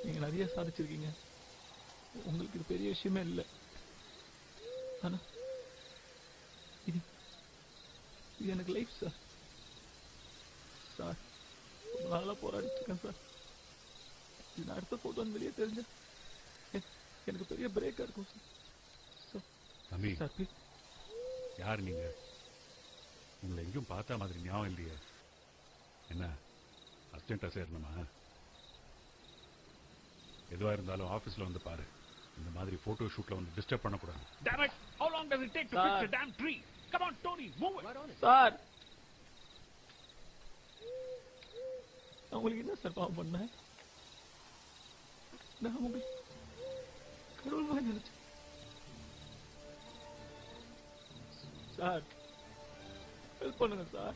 நீங்க நிறைய சாதிச்சிருக்கீங்க, உங்களுக்கு இது பெரிய விஷயமே இல்லை. ஆனா இது இது எனக்கு லைஃப் சார். சார் ரொம்ப நாளா போராடிட்டு இருக்கேன் சார். இது நான் அடுத்த போட்டோன்னு வெளியே தெரிஞ்ச எனக்கு பெரிய பிரேக்கா இருக்கும் சார். தம்பி, சார் ப்ளீஸ். யார் நீங்க? உங்களை எங்கேயும் பார்த்த மாதிரி ஞாபகம் இல்லையே. என்ன அர்ஜென்ட்டா சேரணுமா? எதுவா இருந்தாலும் ஆபீஸ்ல வந்து பாரு. இந்த மாதிரி போட்டோ ஷூட்ல வந்து டிஸ்டர்ப் பண்ணக்கூடாது. Damn it! How long does it take to fix a damn tree? Come on, Tony, move it. Sir நான் உங்களுக்கு என்ன சார் பாவம் பண்ணேன்? நான் உங்களுக்கு கடவுள் மாதிரி நினைச்சேன் சார். ஹெல்ப் பண்ணுங்க சார்.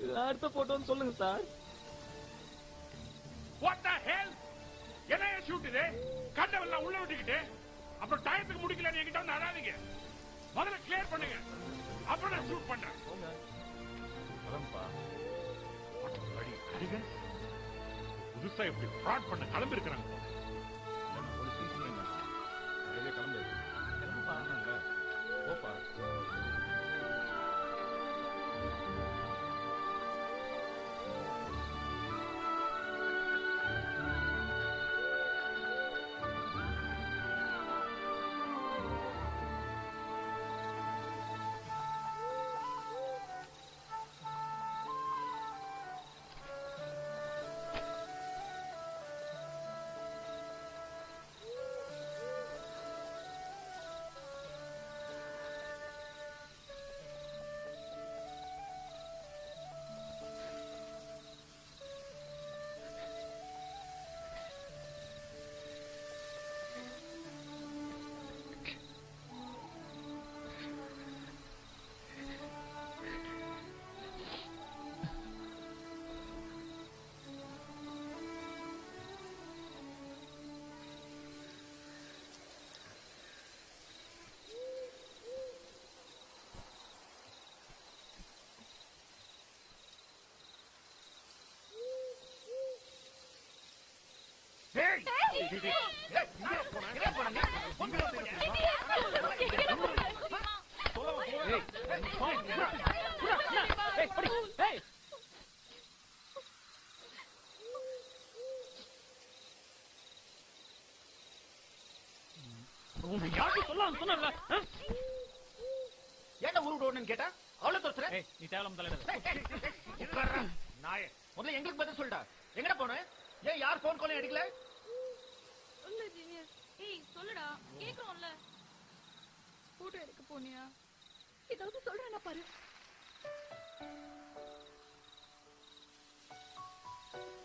இது அடுத்த போட்டோன்னு சொல்லுங்க சார். What the hell? என்ன ஷூட் இது? கண்டவெல்லாம் உள்ள விட்டுக்கிட்டு அப்புறம் டயத்துக்கு முடிக்கல என்கிட்ட வந்து அடாதீங்க. முதல்ல கிளியர் பண்ணுங்க, அப்புறம் நான் ஷூட் பண்றேன். வரம்பா. புதுசா இப்படி ஃப்ராட் பண்ண கிளம்பி இருக்கிறாங்க. ஒரு சீசன் என்ன நிறைய கிளம்பு போப்பா. ஏன்டா ஊருக்கு ஓடணும்னு கேட்டா அவ்வளவு தோத்துற? நீ தேவலாம் தலைவர். நாயே, முதல்ல எங்களுக்கு பதில் சொல்டா. எங்கடா போன? ஏன் யார் போன் காலையும் எடுக்கல? சொல்லு ஜீனியஸ். ஏய் சொல்லுடா, கேக்குறோம்ல. போட்டோ எடுக்க போனியா? ஏதாவது சொல்றேன்னா பாரு.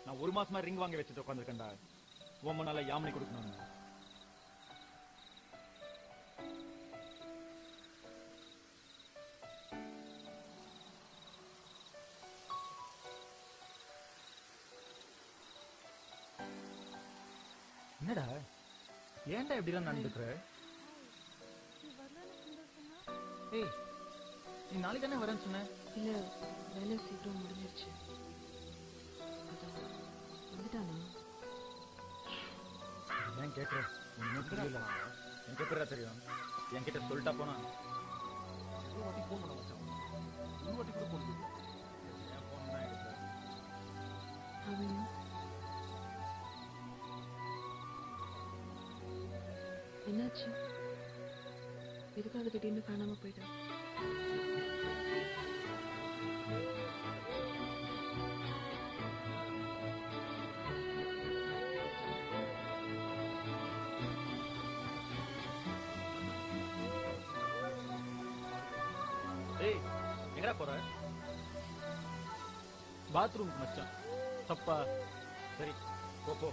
நான் 1 மாசமா ரிங் வாங்கி வச்சுட்டு உட்காந்துருக்கேன்டா. உன் முன்னால யாமினி கொடுக்கணும். என்னடா ஏன்டா இப்படிலாம் நடந்துக்கிற? ஏய், நீ நாளைக்கு தானே வரேன்னு சொன்ன? இல்ல, வேலை சீக்கிரம் முடிஞ்சிருச்சு. அதான் வந்துட்டானா? ஏன் கேக்குற? ஒண்ணுமே புரியல. எனக்கு எப்படிடா தெரியும்? என்கிட்ட சொல்லிட்டா போனா ஒரு வாட்டி போன் பண்ண மச்சான். ஒரு வாட்டி கூட போன் பண்ணல. என் போன் தான் எடுக்கல. அவன் என்னாச்சு? எதுக்காக திடீர்னு காணாம போயிட்டான்? ஏய், எங்கடா போற? பாத்ரூம் மச்சான். தப்பா? சரி, போ போ.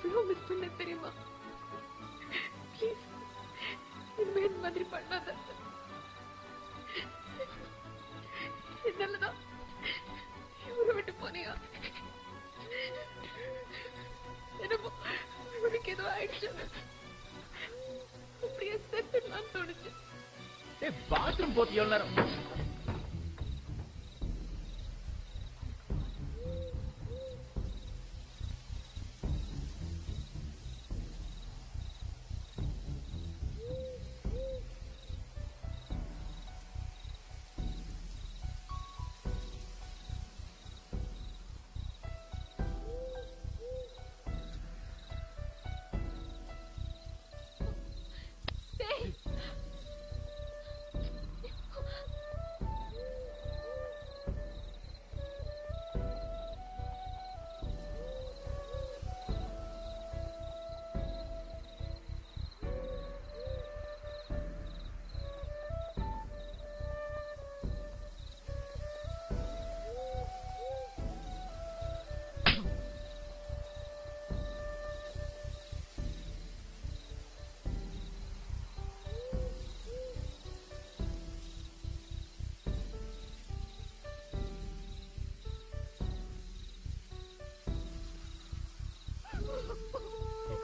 எவ்வளவு மிஸ் பண்ண தெரியுமா? ப்ளீஸ், இனிமே இந்த மாதிரி பண்ணாத. என்னாலதான் ஊரை விட்டு போனியா? என்னமோ உனக்கு ஏதோ ஆயிடுச்சு. அப்படியே செத்துடலான்னு தோணுச்சு. ஏய், பாத்ரூம் போத்தி எவ்வளவு நேரம்?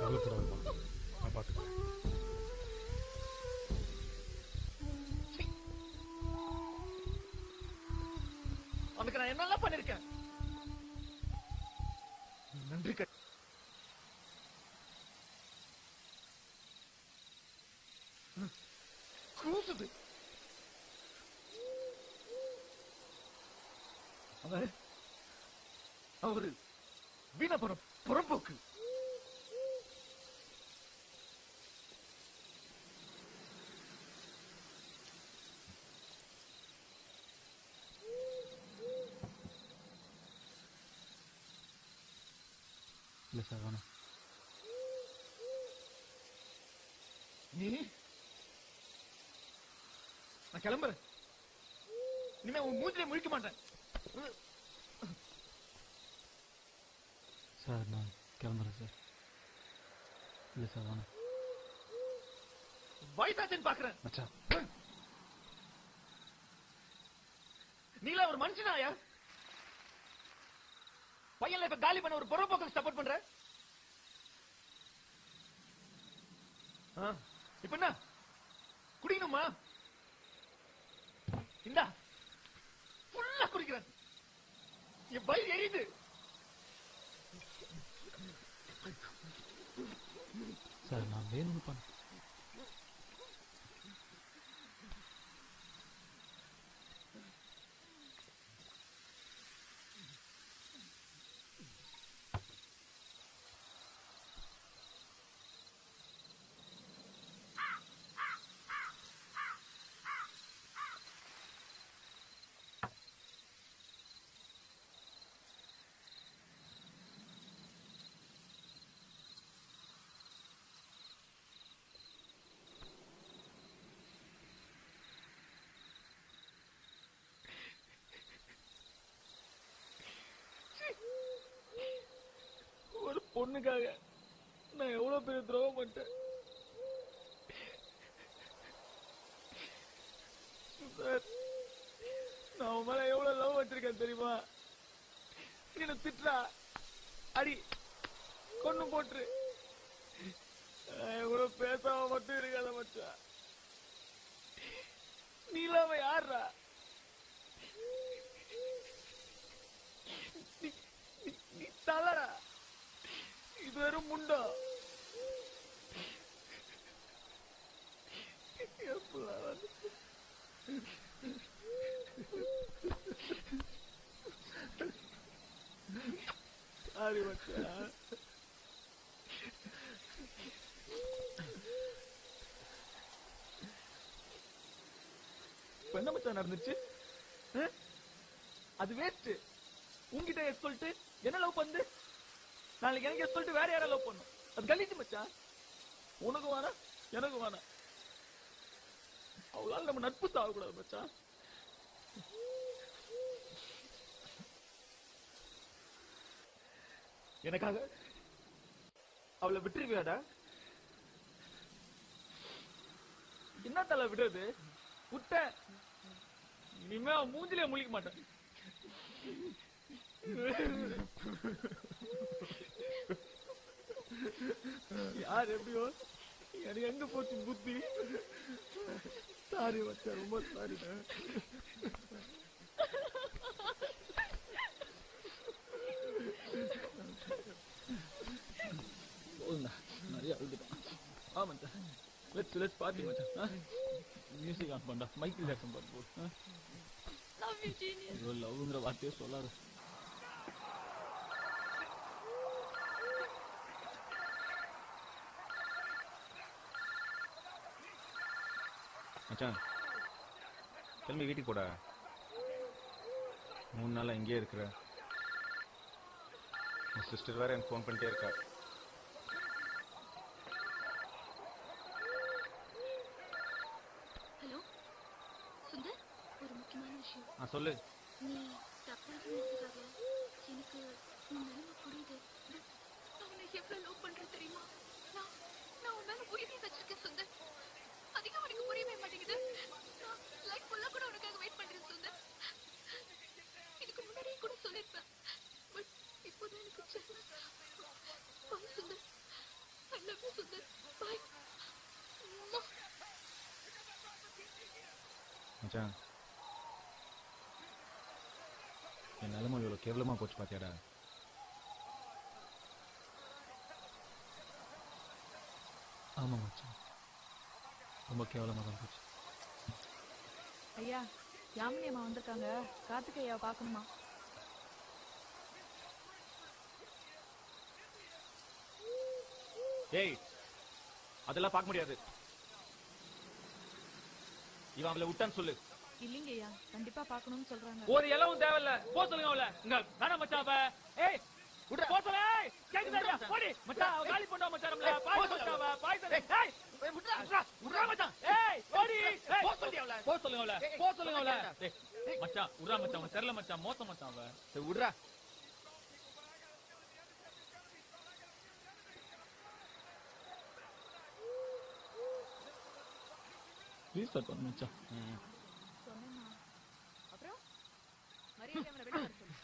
கவலைப்படாதப்பா, நான் பாத்துக்கிறேன். அவனுக்கு நான் என்னெல்லாம் பண்ணிருக்கேன். நன்றி கட். கூசுது. அவரு வீணபுரம் புறம்போக்கு. இல்ல சார், வேணாம். நீ நான் கிளம்புறேன். இனிமே உன் மூஞ்சிலே முழிக்க மாட்டேன். சார், நான் கிளம்புறேன் சார். இல்ல சார், வேணாம். வயசாச்சுன்னு பாக்குறேன். மச்சான், நீங்களா ஒரு மனுஷனாயா? பையன் லைஃப் காலி பண்ண ஒரு புறம்போக்கு சப்போர்ட் பண்ற? இப்ப என்ன குடிக்கணுமா? இந்தா ஃபுல்லா குடிக்கிறேன். என் வயிறு எரியுது. சார் நான் வேணும்னு பண்ண. ஒரு பொண்ணுக்காக நான் எவ்வளவு பெரிய துரோகம் பண்ணிட்டேன். சார், நான் உன் மேல எவ்வளவு லவ் வச்சிருக்கேன் தெரியுமா? என்ன திட்டுறா, அடி, கொன்னு போட்டுரு, எவ்வளவு பேசாம மட்டும் இருக்காத மச்சான். நீ இல்லாம யாருடா? நீ தலடா, இது வெறும் முண்டா. சாரி மச்சான். இப்ப என்ன மச்சான் நடந்துச்சு? அது வேஸ்ட். உங்ககிட்ட எஸ் சொல்லிட்டு என்ன லவ் பண்ணு, நாளைக்கு எனக்கு எஸ் சொல்லிட்டு வேற யாரா லவ் பண்ணும். அது கழிச்சு மச்சான். உனக்கு வேணாம், எனக்கு வேணாம். அவளால நம்ம நட்பு சாகக்கூடாது மச்சான். எனக்காக அவளை விட்டுருவியாடா? என்ன தலை விடுறது? விட்ட இனிமே அவன் மூஞ்சிலே முழிக்க மாட்டேன். யார் எப்படியோ எனக்கு எங்க போச்சு புத்தி. சாரி மச்சான், ரொம்ப சாரி. நிறைய அழுதுட்டான். ஆமாச்சா, லெட்ஸ் பார்ட்டி மச்சான். மியூசிக் ஆன் பண்ணா, மைக்கேல் ஜாக்சன் பாட்டு போடு. லவ்ங்கிற வார்த்தையே சொல்லாது. மச்சான், கிளம்பி வீட்டுக்கு போடா. 3 நாளா இங்கே இருக்கிற. என் சிஸ்டர் வேற எனக்கு ஃபோன் பண்ணிட்டே இருக்கா. ஹலோ சுந்தர், ஒரு முக்கியமான விஷயம். சொல்லு. நீ தப்பா நினைச்சுக்காத. எனக்கு உன் நிலைமை புரியுது. நான் உன்னை எவ்வளவு லவ் பண்றேன் தெரியுமா? நான் உன் மேல உயிரை வச்சிருக்கேன் சுந்தர். அதிகம் எனக்கு புரியவே மாட்டேங்குது. நான் லைஃப் ஃபுல்லா கூட உனக்காக வெயிட் பண்றேன் சுந்தர். இதுக்கு முன்னாடியே கூட சொல்லிருப்பேன். பட் இப்போதான் எனக்கு bye Sundar. I love you Sundar. Bye. மச்சான், என் நிலைமை இவ்வளவு கேவலமா போச்சு பாத்தியாடா? ஆமா மச்சான், ரொம்ப கேவலமா தான் போச்சு. ஐயா, யாமினி அம்மா வந்திருக்காங்க. கார்த்திகேயாவை பார்க்கணுமா? ஏய், அதெல்லாம் பார்க்க முடியாது. இவன் அவளை விட்டான்னு சொல்லு. இல்லைங்க ஐயா, கண்டிப்பா பார்க்கணும்னு சொல்றாங்க. ஒரு இலவும் தேவையில்ல, போ சொல்லுங்க அவளை. வேணாம் மச்சான். ஏய் போ சொல்ல. கேக்குதா? போடி மச்சான், அவ காலி பண்ணா மச்சான். நம்மள பாய் மச்சான், பாய் சொல்ல. ஏய் விட்றா மச்சான். ஏய் ஓடி. போ சொல்லுங்க அவளை, போ சொல்லுங்க அவளை, போ சொல்லுங்க அவளை. ஏய் மச்சான் விட்றா மச்சான், அவன் தெரியல மச்சான், மோசம் மச்சான் அவ. சரி விட்றா. ரீஸ்டார்ட் பண்ணு மச்சான். சொன்னேன்னா அப்புறம் மரியாதை அவனை வெளியே வர சொல்லு.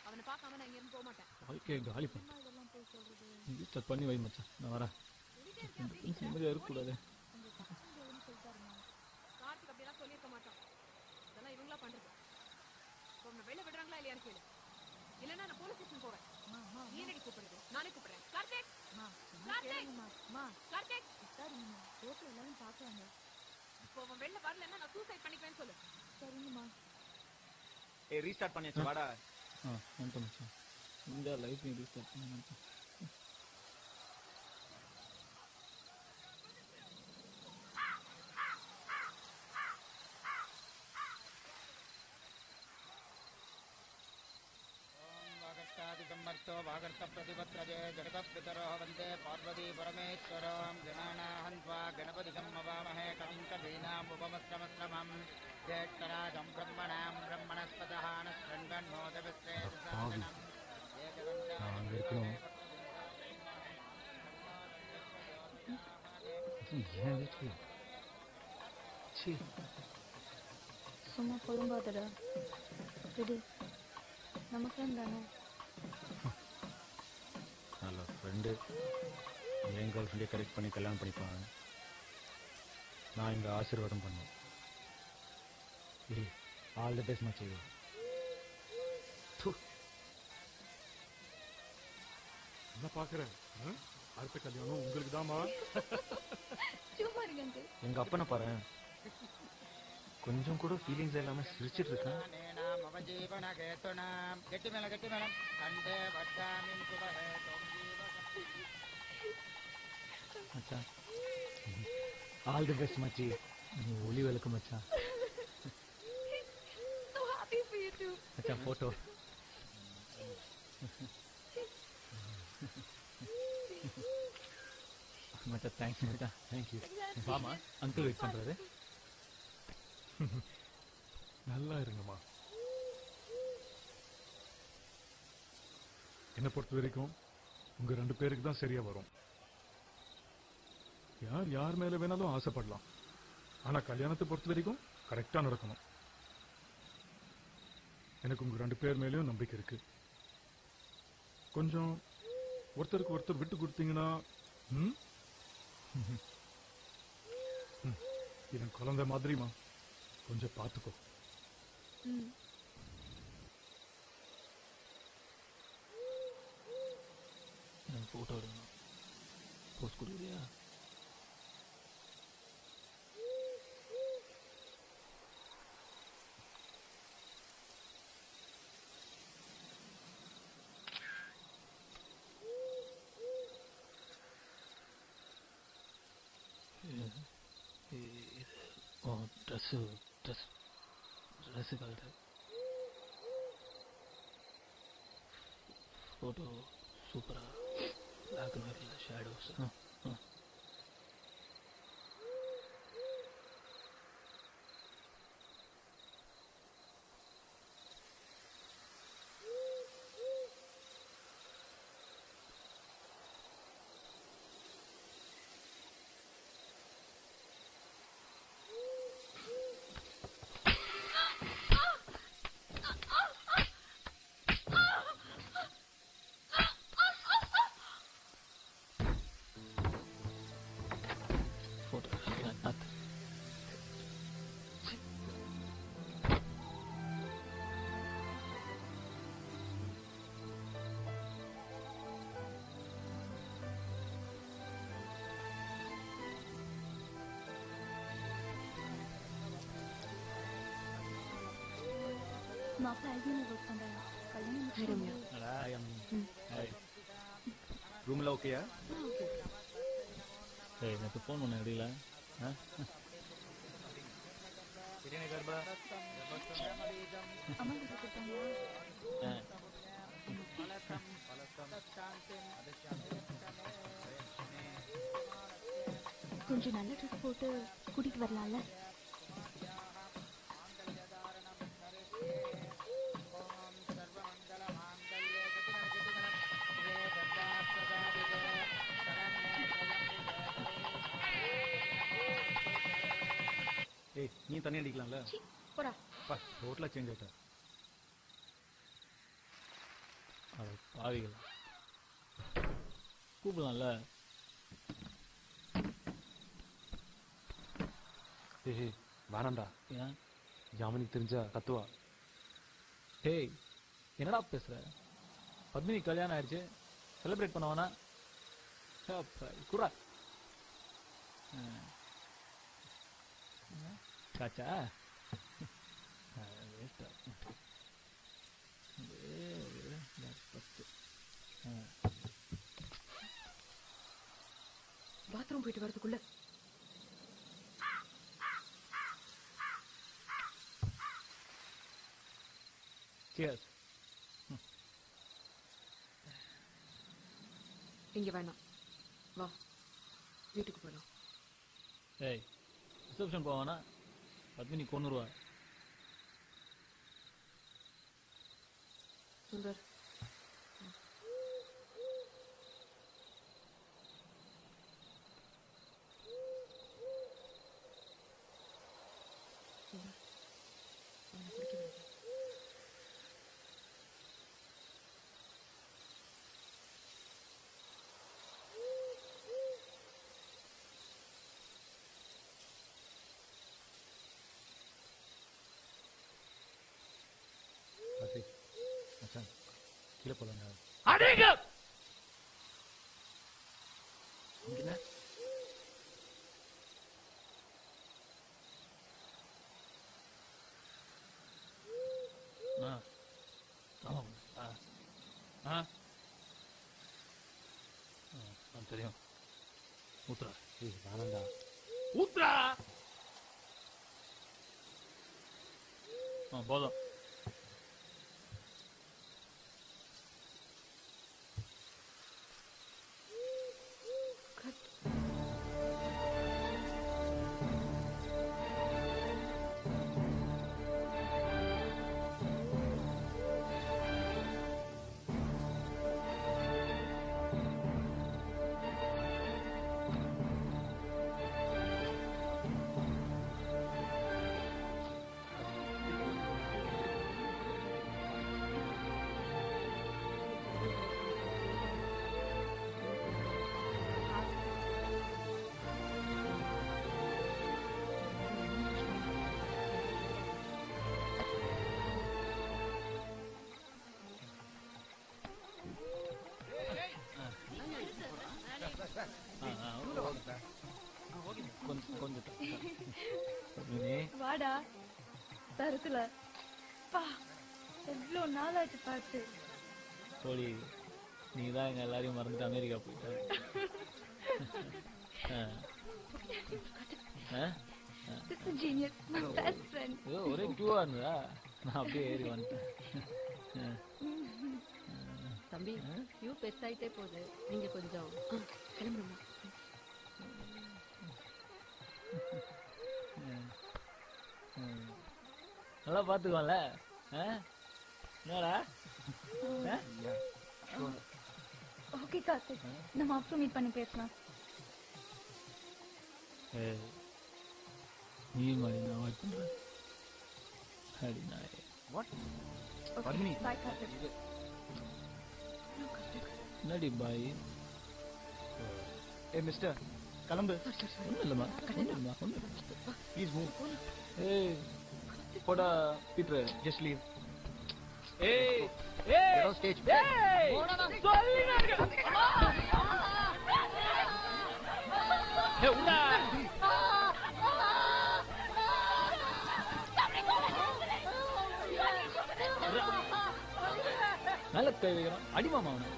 அவனை பார்க்காம நான் இங்க இருந்து போக மாட்டேன். வாழ்க்கையை காலி பண்ண. இதெல்லாம் போய் சொல்றது. ரீஸ்டார்ட் பண்ணி வை மச்சான், நான் வரேன். சொல்லிட்டே இருக்கேன், அப்படியே நிம்மதியா இருக்கக்கூடாது. கார்த்திக் அப்படியெல்லாம் சொல்லியிருக்க மாட்டான். இதெல்லாம் இவங்களா பண்றது. இப்போ உன்னை வெளில விடுறாங்களா இல்லையான்னு கேளு. இல்லைன்னா நான் போலீஸ் ஸ்டேஷன் போவேன். நீ என்னடி கூப்பிடுறது? நானே கூப்பிடுறேன். கார்த்திக், கார்த்திக், ரோட்ல எல்லாரும் பாக்குறாங்க. இப்போ அவன் வெளில வரலன்னா நான் சூசைட் பண்ணிக்குவேன்னு சொல்லு. சரிங்கம்மா. ஏய் ரீஸ்டார்ட் பண்ணியாச்சு வாடா. வந்துட்டேன் மச்சான். இந்த லைஃப் நீ ரீஸ்டார்ட் பண்ண மச்சான். वागर्तादिसम्मर्तो वागर्तप्रतिपत्रजे जगतपितरो वन्दे पार्वती परमेश्वरं गणानाहन्त्वा गणपतिगं मवामहे कविं कवीनामुपमस्त्रमस्त्रमं ज्येष्ठराजं ब्रह्मणां ब्रह्मणस्पतः नस्रण्वन्मोदविश्रेदसादनम् அங்க இருக்கணும். ஏன் வீட்டுல சும்மா பொறுங்காதடா. விடு, நமக்கு தானே. நல்ல ஃப்ரெண்டு என் கேர்ள் ஃப்ரெண்டே கரெக்ட் பண்ணி கல்யாணம் பண்ணிப்பாங்க. நான் இங்கே ஆசீர்வாதம் பண்ணேன். ஆல் தி பெஸ்ட் மச்சி. என்ன பாக்குறேன்? அடுத்த கல்யாணம் உங்களுக்கு தாமா. சும்மா இருங்க அங்கிள். எங்க அப்பனை பாரு, கொஞ்சம் கூட ஃபீலிங்ஸ் இல்லாம சிரிச்சிட்டு இருக்கான். மச்சான் ஆல் தி பெஸ்ட் மச்சி. நீ ஒளி விளக்கு மச்சான். So happy for you too. மச்சான் போட்டோ. மச்சான் தேங்க்ஸ் மச்சான். தேங்க்யூ. வாமா, அங்கிள் வெயிட் பண்றாரு. நல்லா இருங்கம்மா. என்னை பொறுத்த வரைக்கும் உங்க 2 பேருக்கு தான் சரியா வரும். யார் மேல வேணாலும் ஆசைப்படலாம். ஆனா கல்யாணத்தை பொறுத்த வரைக்கும் கரெக்டா நடக்கணும். எனக்கு உங்க 2 பேர் மேலயும் நம்பிக்கை இருக்கு. கொஞ்சம் ஒருத்தருக்கு ஒருத்தர் விட்டு கொடுத்தீங்கன்னா என் குழந்தை மாதிரிமா. கொஞ்சம் பார்த்துக்கோ. எனக்கு ஃபோட்டோ எடுக்கணும். போஸ்ட் கொடுக்குறியா? ஓ ட்ரெஸ்ஸு கலரு ஃபோட்டோ சூப்பராக பிளாக் அண்ட் ஒயிட்டில் ஷேடோஸ். மாப்பிள்ள ஐடியில் ஒர்க் பண்றாங்க. கல்யாணம் ரூம்ல ஓகேயா? எனக்கு ஃபோன் பண்ண எடுக்கல. அம்மா கிட்ட கொடுத்தாங்களா? கொஞ்சம் நல்ல ட்ரெஸ் போட்டு கூட்டிட்டு வரலாம்ல? ஏய் நீ தண்ணி அடிக்கலாம்ல? போடா. ரோட்ல சேஞ்ச் ஆயிட்ட. பாவிகள் கூப்பிடலாம்ல? ஏய் வேணாம்டா. ஏன்? யாமினிக்கு தெரிஞ்சா கத்துவா. டேய் என்னடா பேசுற? பத்மினி கல்யாணம் ஆயிடுச்சு, செலிப்ரேட் பண்ண வேணா? குரா காச்சா பாத்ரூம் போயிட்டு வரதுக்குள்ள Cheers. இங்க வேணாம், வா வீட்டுக்கு போலாம். ஏய் ரிசப்ஷன் போவானா? பத்மினி கொன்னுருவா. சுந்தர் அவனை குடிக்க விடாத. மச்சான் கீழே போலாங்க. அடேங்க என்ன தெரியும். ஊத்துறா. ஏய் வேணாம்டா. ஊத்துறா. போதும். வாடா தரத்துல பா எவ்வளோ நாளாச்சு பார்த்து. சோழி நீ தான் எங்க எல்லாரையும் மறந்துட்டு அமெரிக்கா போயிட்ட. This is genius, my best friend. ஒரே கியூவா இருந்ததா? நான் அப்படியே ஏறி வந்துட்டேன். தம்பி கியூ பெருசாயிட்டே போகுது, நீங்க கொஞ்சம் கிளம்புமா. நல்லா பாத்துக்கோல. என்னடா? ஓகே கார்த்திக், நம்ம அப்புறம் மீட் பண்ணி பேசலாம். நீ மாதிரி நான் வாட்ச் பண்றேன். அடி நாயே. வாட்? Okay bye Karthik. என்னடி பாய்? ஏ மிஸ்டர் கிளம்பு. ஒன்றும் இல்லைம்மா, ப்ளீஸ் மூவ். ஏய் போடா பீட்டர், ஜஸ்ட் லீவ். ஏய் Get on stage. ஏய் சொல்லினாங்க. ஏய் உடா. நல்ல கை வைக்கிறான். அடிமாமா அவனை.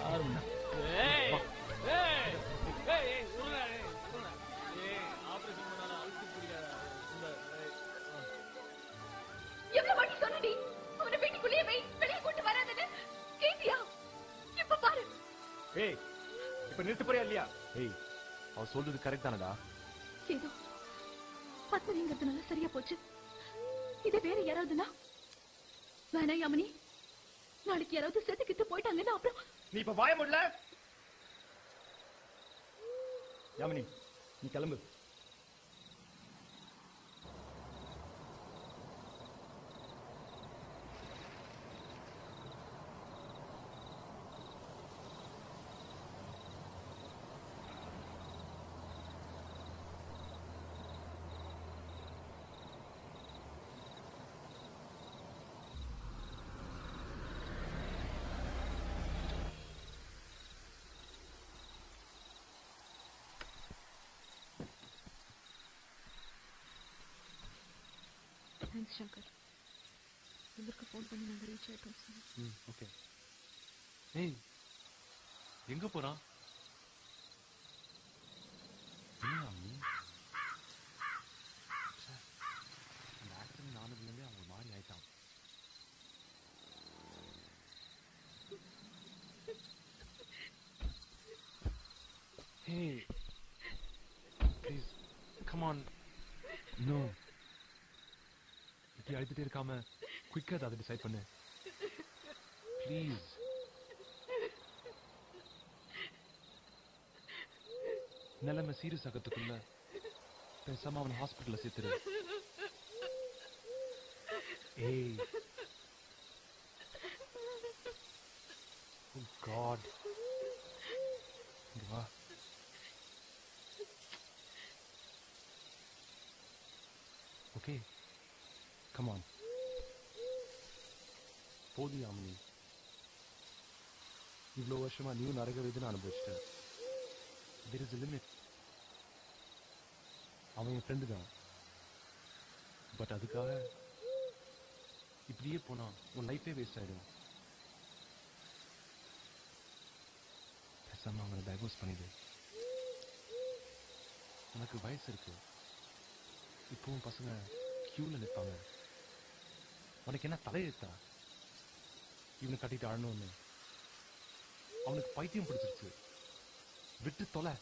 யாருன்னா? ஏய் ஏய் ஏய் உடா. ஏய் ஆபரேஷன் பண்ணால அழுத்தி பிடிக்காத. எவ்வளவு வாட்டி சொன்னடி அவனை வீட்டுக்குள்ளேயே வை, வெளியே கூட்டு வராதன்னு. கேட்டியா? இப்ப பாரு. ஏய் இப்ப நிறுத்த போறியா இல்லையா? ஏய் அவ சொல்றது கரெக்ட் தானடா. ஏதோ பத்மனிங்கிறதுனால சரியா போச்சு. இதே வேற யாராவதுன்னா வேணா யாமினி, நாளைக்கு யாராவது செத்துக்கிட்டு போயிட்டாங்கன்னா அப்புறம். நீ இப்ப வாய முடியல. யாமினி நீ கிளம்பு. தேங்க்ஸ் சங்கர். இவருக்கு ஃபோன் பண்ணி நாங்கள் ரீச் ஆயிட்டோம் சார். ஓகே. ஏய் எங்க போறான்? அந்த ஆக்சிடென்ட் ஆனதுலேருந்தே அவங்க மாறி ஆயிட்டான். Hey, please, come on. No. இப்படி அழுதுட்டே இருக்காம குயிக்கா அதை டிசைட் பண்ணு. ப்ளீஸ். நிலைமை சீரியஸ் ஆகிறதுக்குள்ள பேசாம அவனை ஹாஸ்பிட்டல்ல சேர்த்துரு. ஏய். Oh God. இங்க வா. Okay. Come on. போதி யாமினி. இவ்வளோ வருஷமா நீயும் நரக வேதனை அனுபவிச்சிட்ட. There is a limit. அவன் என் ஃப்ரெண்டு தான். பட் அதுக்காக இப்படியே போனா உன் லைஃபே வேஸ்ட் ஆயிடும். பேசாம அவனை டைவர்ஸ் பண்ணிடு. உனக்கு வயசு இருக்கு. இப்பவும் பசங்க கியூல நிற்பாங்க. உனக்கு என்ன தலையெழுத்தா இவனை கட்டிட்டு ஆடணும்னு? அவனுக்கு பைத்தியம் பிடிச்சிருச்சு. விட்டு தொலை.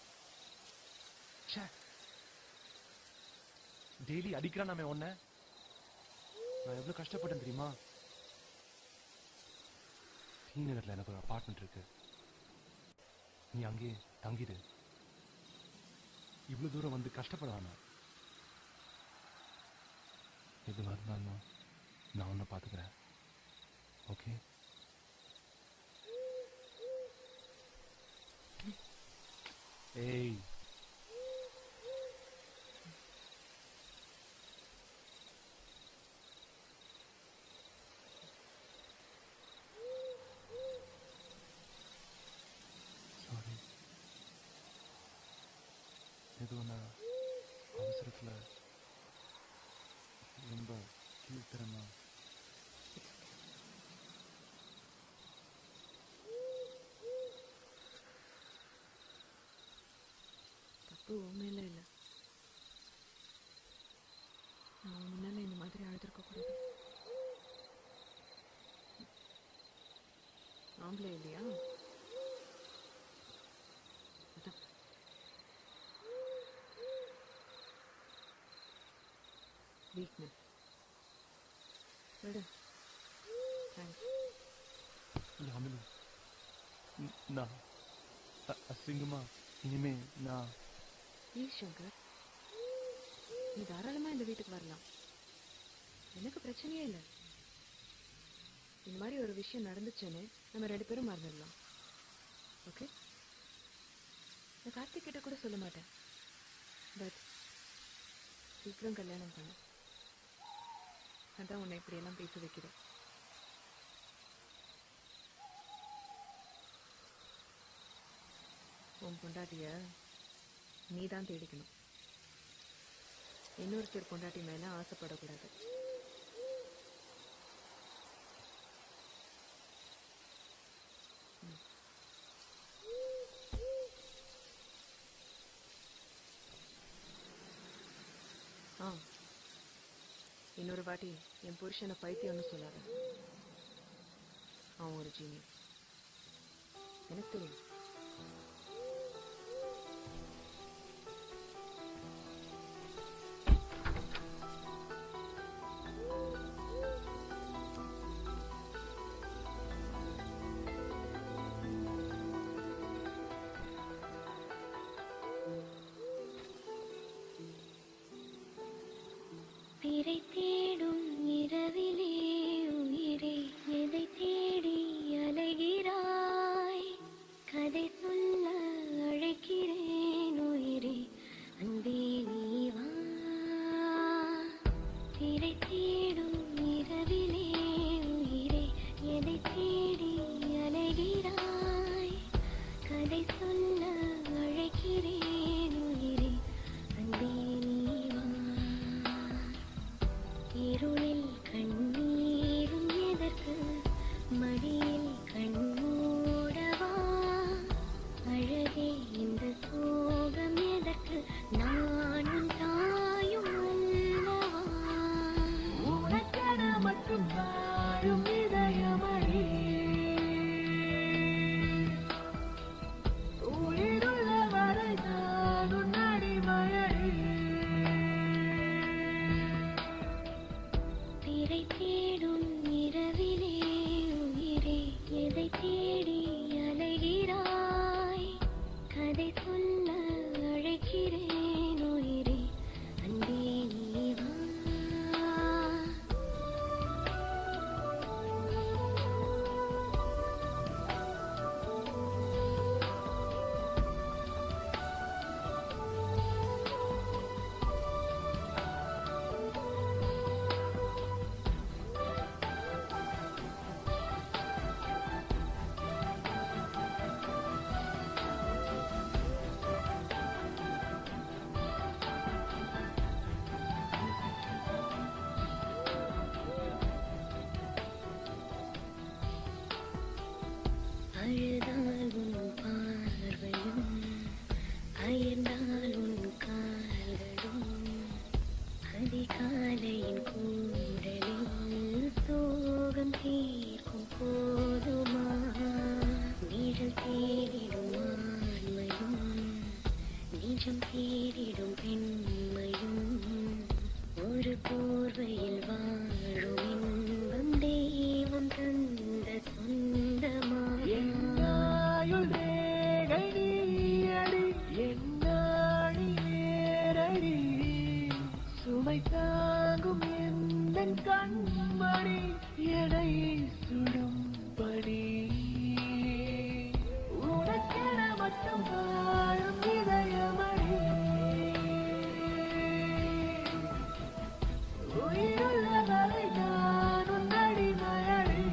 டெய்லி அடிக்கிறான் நம்ம உன்ன. நான் எவ்வளவு கஷ்டப்பட்டேன் தெரியுமா? டி நகர்ல எனக்கு ஒரு அபார்ட்மெண்ட் இருக்கு. நீ அங்கேயே தங்கிடு. இவ்வளவு தூரம் வந்து கஷ்டப்படாம. எது இருந்தாலும் நான் உன்னை பார்த்துக்கிறேன். ஓகே? ஏய். சாரி. ஏதோ நான் அவசரத்துல ரொம்ப கீழ்த்தரமா. தப்பு உண்மையில இல்லை. நான் முன்னால இந்த மாதிரி அழுதுருக்க கூடாது. ஆம்பளை இல்லையா? அதான். வீக்னஸ். விடு. தேங்க்ஸ். யாமினி, நான் அசிங்கமா இனிமே நான். ப்ளீஸ் சங்கர், நீ தாராளமா இந்த வீட்டுக்கு வரலாம். எனக்கு பிரச்சனையே இல்லை. இந்த மாதிரி ஒரு விஷயம் நடந்துச்சுன்னு நம்ம 2 பேரும் மறந்துடலாம். ஓகே? நான் கார்த்திக் கிட்ட கூட சொல்ல மாட்டேன். பட் சீக்கிரம் கல்யாணம் பண்ண. அதான் உன்னை இப்படியெல்லாம் பேச வைக்கிறேன். உன் பொண்டாட்டிய நீ தான் தேடிக்கணும். இன்னொருத்தர் பொண்டாட்டி மேல ஆசைப்படக்கூடாது. இன்னொரு வாட்டி என் புருஷனை பைத்தியம்னு சொல்லாத. அவன் ஒரு ஜீனியஸ். எனக்கு தெரியும். பிறை தேடும் இரவிலே உயிரே எதை தேடி அலைகிறாய்? கதை சொல்ல அழைக்கிறேன் உயிரே அன்பே நீ வா. பிறை தேடும் இரவிலே உயிரே எதை தேடி அலைகிறாய்? கதை சொல்ல அழைக்கிறேன் உயிரே அன்பே நீ வா. இருளில் உயிரே இந்த சோகம் எதற்கு நானும் தாயும் அல்லவா உனக்கென மட்டும் வாழும் இதயமடி உயிருள்ள வரை நானும் அடிமையடி திரை தேடும் இரவிலே உயிரே எதை தேடி அலைகிறாய் கதை சொல்ல அழைக்கிறேன் உயிரே அன்பே நீ வா அழுதால் உன் பார்வையும் அயர்ந்தால் உன் கால்களும் அதிகாலையின் கூடலில் சோகம் தீர்க்கும் போதுமா நிழல் தேடிடும் ஆண்மையும் நிஜம் தேடிடும் பெண்மையும் ஒரு போர்வையில் வாழும் இன்பம் தெய்வம் தந்த சொந்தமா என்னாயுள் ரேகை நீயடி என்னாடி நேரடி சுமை தாங்கும் எந்தன் கண்மணி எடை சுடும் பணி உனக்கென மட்டும் வாழும் இதயமடி உயிருள்ள வரை நான் உன் அடிமையடி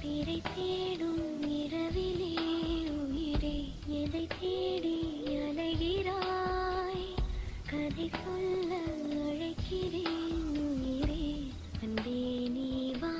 திரை தேடும் இரவிலே உயிரே எதை தேடி அலைகிறாய் கதை சொல்ல அழைக்கிறேன் உயிரே அன்பே நீ வா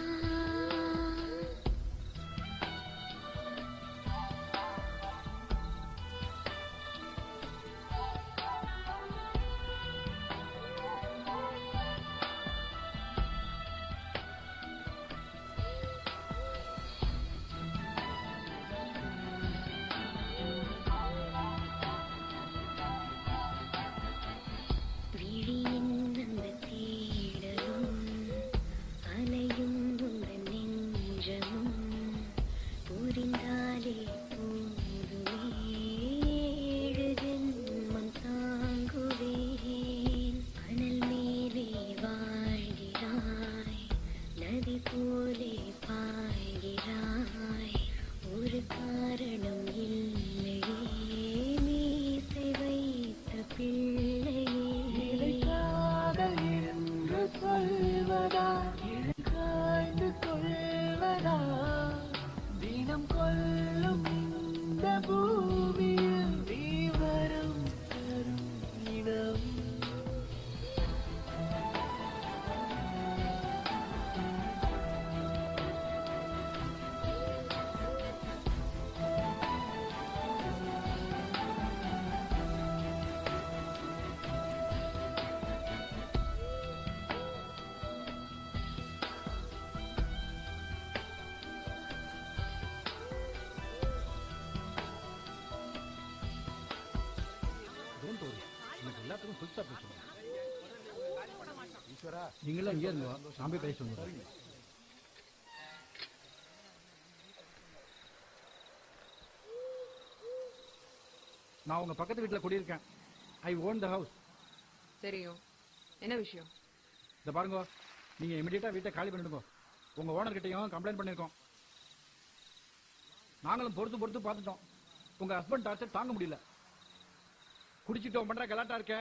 விழியின் அந்த தேடலும் அலையும் உந்தன் நெஞ்சமும் புரிந்தாலே போதுமே ஏழு ஜென்மம் தாங்குவேன் அனல் மேலே வாழ்கிறாய் நதி போலே பாய்கிறாய் ஒரு காரணம் இல்லையே மீசை வைத்த பிள்ளையே என்று சொல்வதா காய்ந்து கொள்வதா தினம் கொள்ளும் இந்த பூமியில் நீ வரும் தரும் இடம் எல்லாத்துக்கும் ஃபுல் ஸ்டாப் சொல்லுங்க ஈஸ்வரா நீங்களும் இங்கே இருந்தோம் நான் போய் பேச சொல்லுங்க நான் உங்க பக்கத்து வீட்டுல குடியிருக்கேன் ஐ ஓன் த ஹவுஸ் தெரியும் என்ன விஷயம் இந்த பாருங்க நீங்க இமிடியேட்டா வீட்டை காலி பண்ணிடுங்க உங்க ஓனர் கிட்டையும் கம்ப்ளைண்ட் பண்ணிருக்கோம் நாங்களும் பொறுத்து பார்த்துட்டோம் உங்க ஹஸ்பண்ட் டார்ச்சர் தாங்க முடியல குடிச்சிட்டோம் பண்ற கலாட்டா இருக்க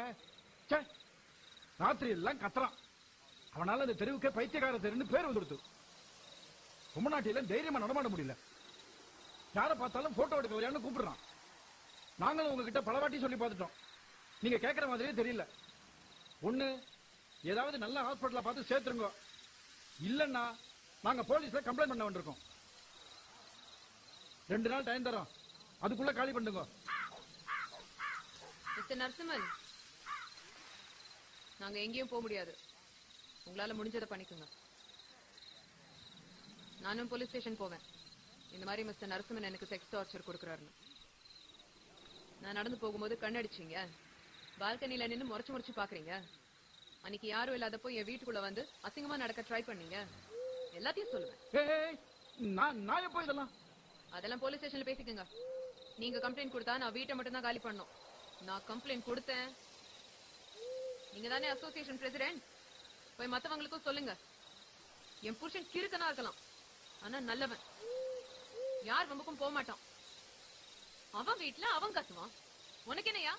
ராத்திரி எல்லாம் கத்துறான் அவனால அந்த தெருவுக்கே பைத்தியக்கார தெருன்னு பேர் வந்துடுத்து பொம்மநாட்டில தைரியமா நடமாட முடியல யாரை பார்த்தாலும் போட்டோ எடுக்க வரையான்னு கூப்பிடுறான் நாங்களும் உங்ககிட்ட பல வாட்டி சொல்லி பார்த்துட்டோம் நீங்க கேட்கற மாதிரியே தெரியல ஒண்ணு ஏதாவது நல்ல ஹாஸ்பிட்டல பார்த்து சேர்த்துருங்க இல்லன்னா நாங்க போலீஸ்ல கம்ப்ளைண்ட் பண்ண வந்திருக்கோம் 2 நாள் டைம் தரோம், அதுக்குள்ள காலி பண்ணுங்க. மிஸ்டர் நரசிம்மன், நாங்க எங்கேயும் போக முடியாது. உங்களால முடிஞ்சதை பண்ணிக்கோங்க. நானும் போலீஸ் ஸ்டேஷன் போவேன். இந்த மாதிரி மிஸ்டர் நரசிம்மன் எனக்கு செக்ஸ் டார்ச்சர் கொடுக்குறாருன்னு. நான் நடந்து போகும்போது கண்ணடிச்சீங்க, பால்கனில நின்னு முறைச்சு பாக்குறீங்க. அன்னைக்கு யாரும் இல்லாதப்போ என் வீட்டுக்குள்ள வந்து அசிங்கமா நடக்க ட்ரை பண்ணீங்க. எல்லாத்தையும் சொல்லுவேன். நான் எப்போ இதெல்லாம்? அதெல்லாம் போலீஸ் ஸ்டேஷன்ல பேசிக்கோங்க. நீங்க கம்ப்ளைண்ட் கொடுத்தா நான் வீட்டை மட்டும் தான் காலி பண்ணணும். நான் கம்ப்ளைண்ட் கொடுத்தேன். நீங்க தானே அசோசியேஷன் பிரசிடென்ட், போய் மத்தவங்களுக்கும் சொல்லுங்க. என் புருஷன் கிறுக்கனா இருக்கலாம், ஆனா நல்லவன். யார் வம்புக்கும் போக மாட்டான். அவன் வீட்டுல அவன் கத்துவான். உனக்கு என்னையா?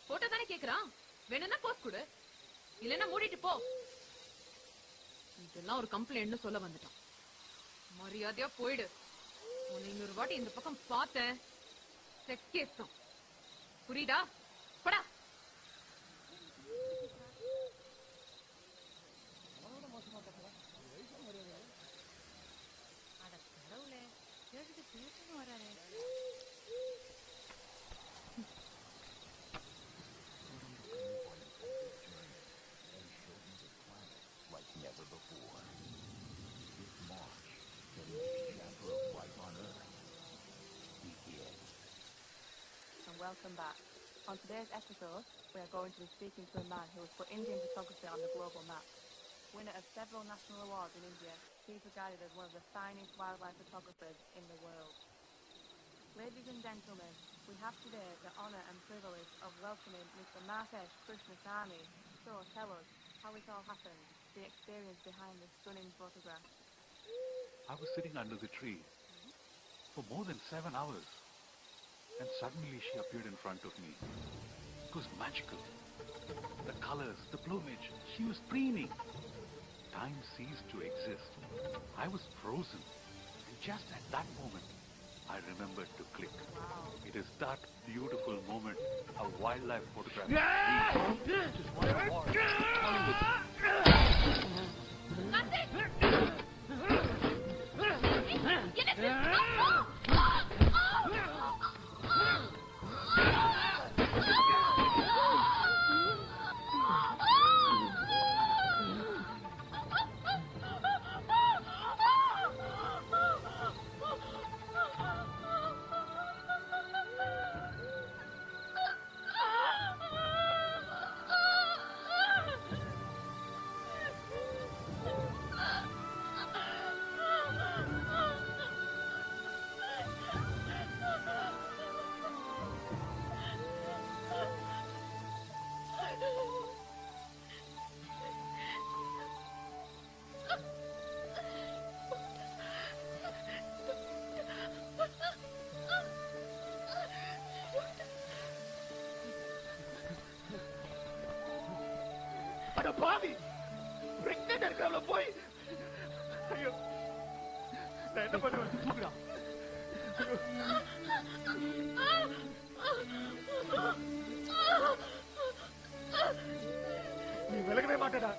போட்டோ தானே கேக்குறான். வேணும்னா போஸ்ட் கொடு, இல்லன்னா மூடிட்டு போ. இதெல்லாம் ஒரு கம்ப்ளைண்ட்னு சொல்ல வந்துட்டான். மரியாதையா போயிடு. உன்னை இன்னொரு வாட்டி இந்த பக்கம் பார்த்தேன், செக்ஸ் கேஸ் தான். புரியுதா? படா. Like never before. This march, the next chapter of life on Earth, begins. And welcome back. On today's episode, we are going to be speaking to a man who has put Indian photography on the global map. Winner of several national awards in India, he is regarded as one of the finest wildlife photographers in the world. Ladies and gentlemen, we have today the honour and privilege of welcoming Mr. Markesh Krishnasamy. So tell us how it all happened, the experience behind this stunning photograph. I was sitting under the tree for more than 7 hours, and suddenly she appeared in front of me. It was magical. The colors, the plumage, she was preening. Time ceased to exist. I was frozen. And just at that moment, I remembered to click. Wow. It is that beautiful moment a wildlife photograph needs. Which is what I want. அட பாவி, pregnant இருக்கவள போய். ஐயோ, நான் என்ன பண்ணுவேன்? தூக்குடா. நீ விலகவே மாட்டடா.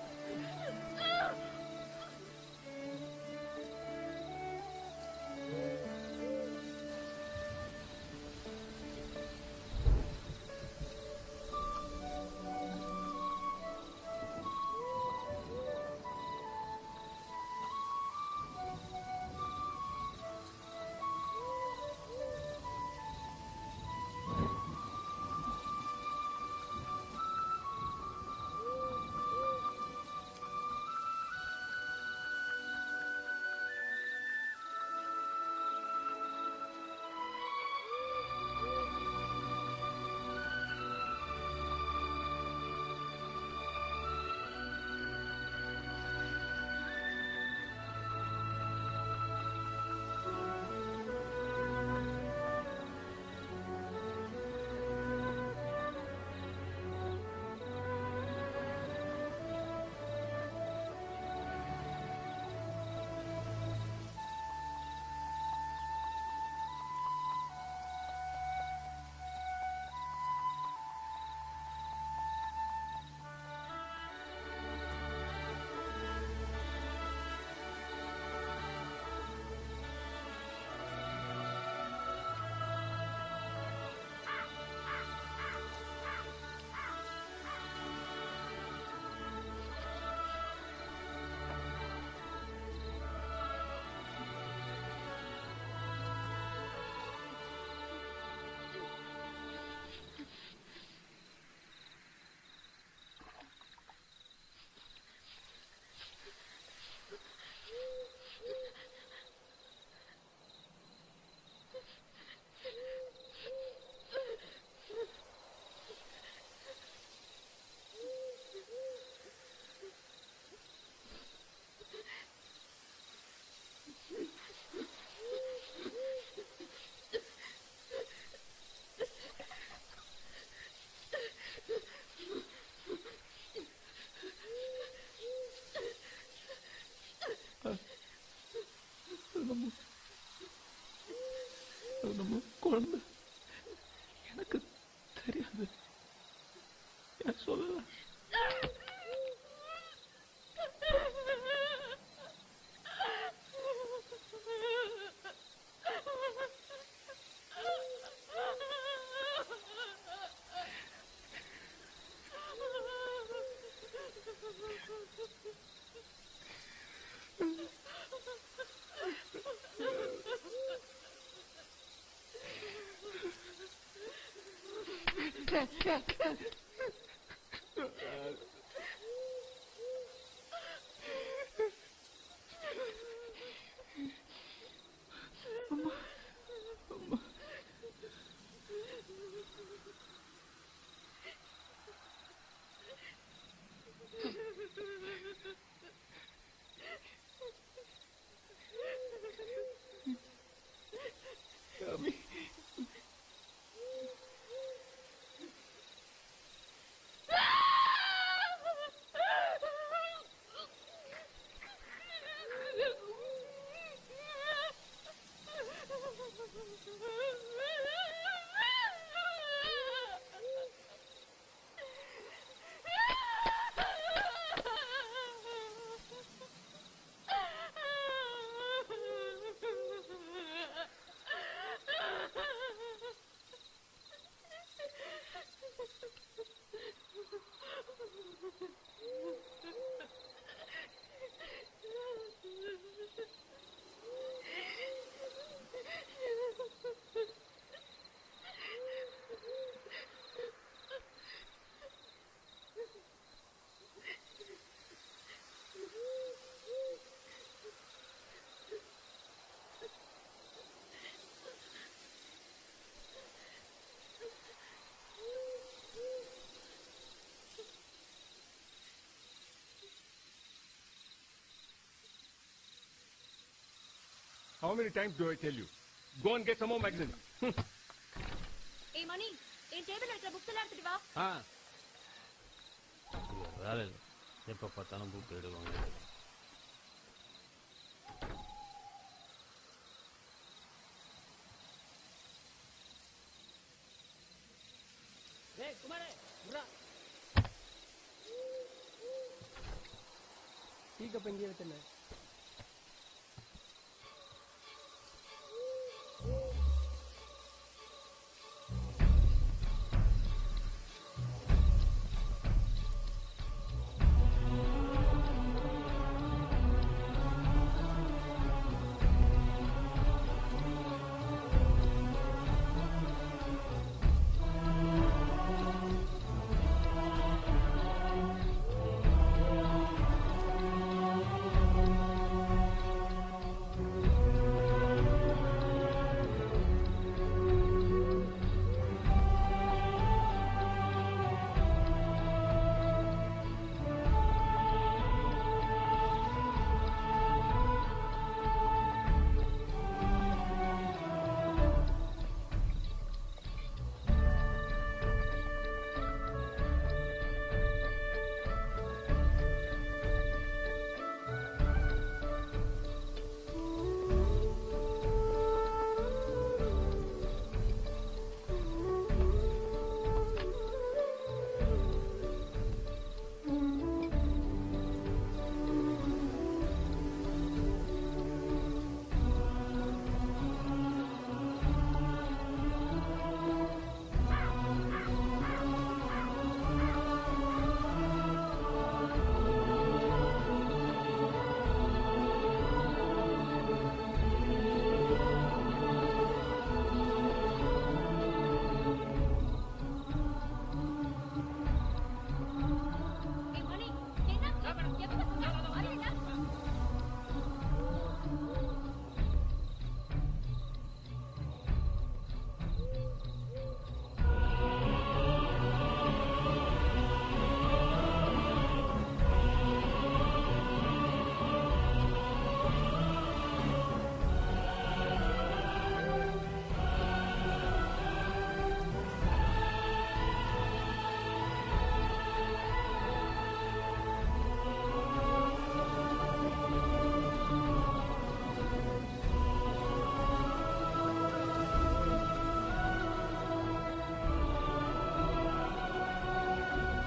அது நம்ம குழந்தை. எனக்கு தெரியாது. ஏன் சொல்லல? How many times do I tell you? Go and get some more magazines. ஏய் மணி, என் டேபிள்ல இருக்கிற புக்ஸ் எல்லாம் எடுத்துட்டு வா. வேலை இல்லை, எப்ப பார்த்தாலும் புக் எடுவாங்க. குமாரே, டீ கப் எங்கேயே வச்சேன்.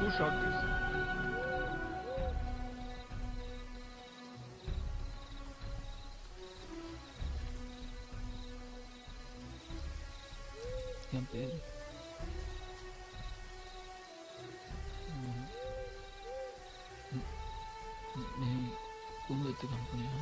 You shot this. என் பேர் நீ குடும்பத்துக்கு அனுப்புனியா?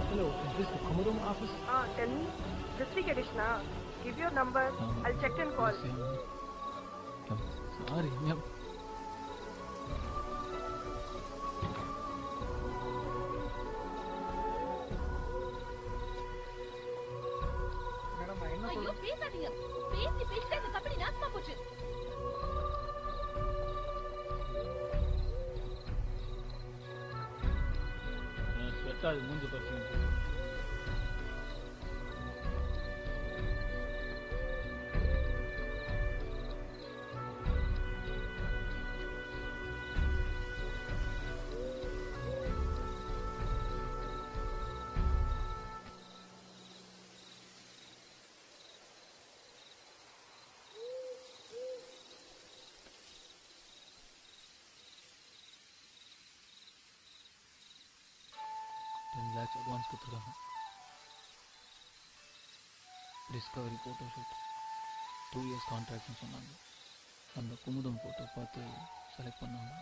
Hello, is this the Commodore office? Tell me. District edition. Give your number. I'll check and call. Sorry, ma'am. Madam நான் என்ன ஐயோ பேசாதீங்க. பேசி பேசி இந்த கம்பெனி நாசமா போச்சு. ஸ்வெட் ஆகுது மூஞ்சி பர்சன்ட். lakhs advance கொடுத்துருக்காங்க. டிஸ்கவரி ஃபோட்டோ ஷூட் 2 years கான்ட்ராக்ட்னு சொன்னாங்க. அந்த குமுதம் ஃபோட்டோ பார்த்து செலக்ட் பண்ணாங்க.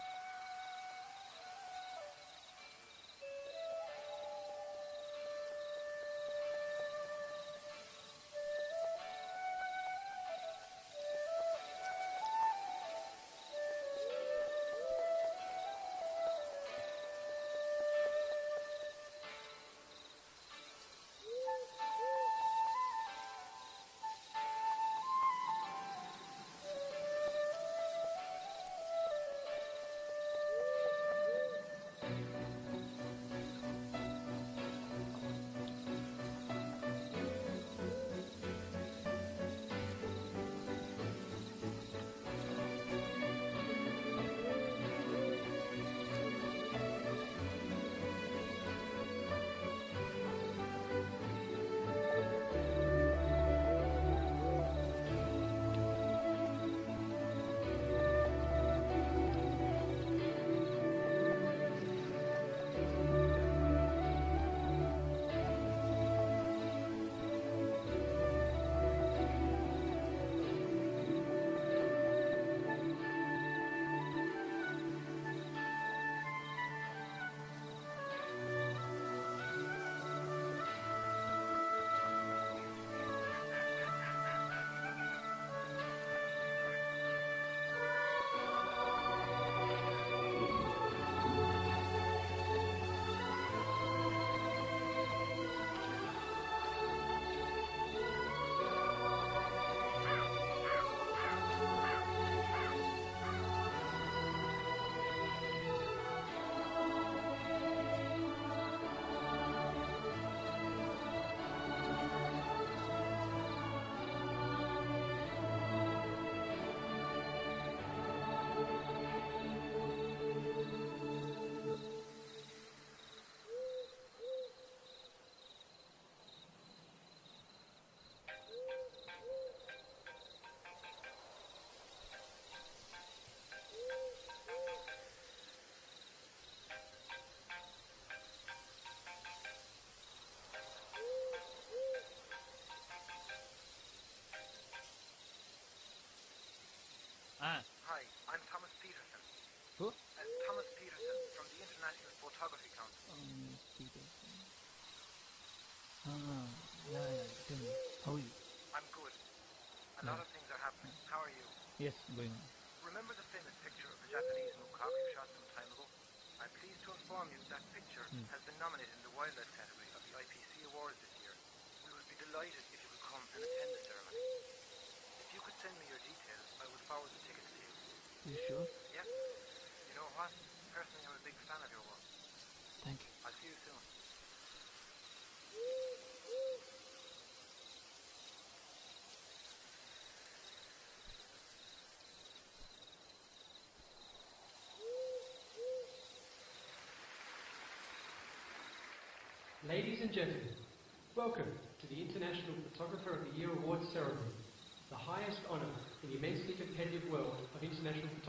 Hi, I'm Thomas Peterson. Who? Thomas Peterson from the International Photography Council. Peterson. Yeah, tell me. How are you? I'm good. A lot of things are happening. How are you? Yes, going on. remember the famous picture of the Japanese Mukaku shot some time ago? I'm pleased to inform you that picture has been nominated in the wildlife category of the IPC Awards this year. We would be delighted if you could come and attend the ceremony. If you could send me your details, I would forward the tickets to you. You sure? Yeah? You know what? Personally, I'm a big fan of your work. Thank you. I'll see you soon. Ladies and gentlemen, welcome to the International Photographer of the Year Awards ceremony, the highest honour in the immensely competitive world of international photography.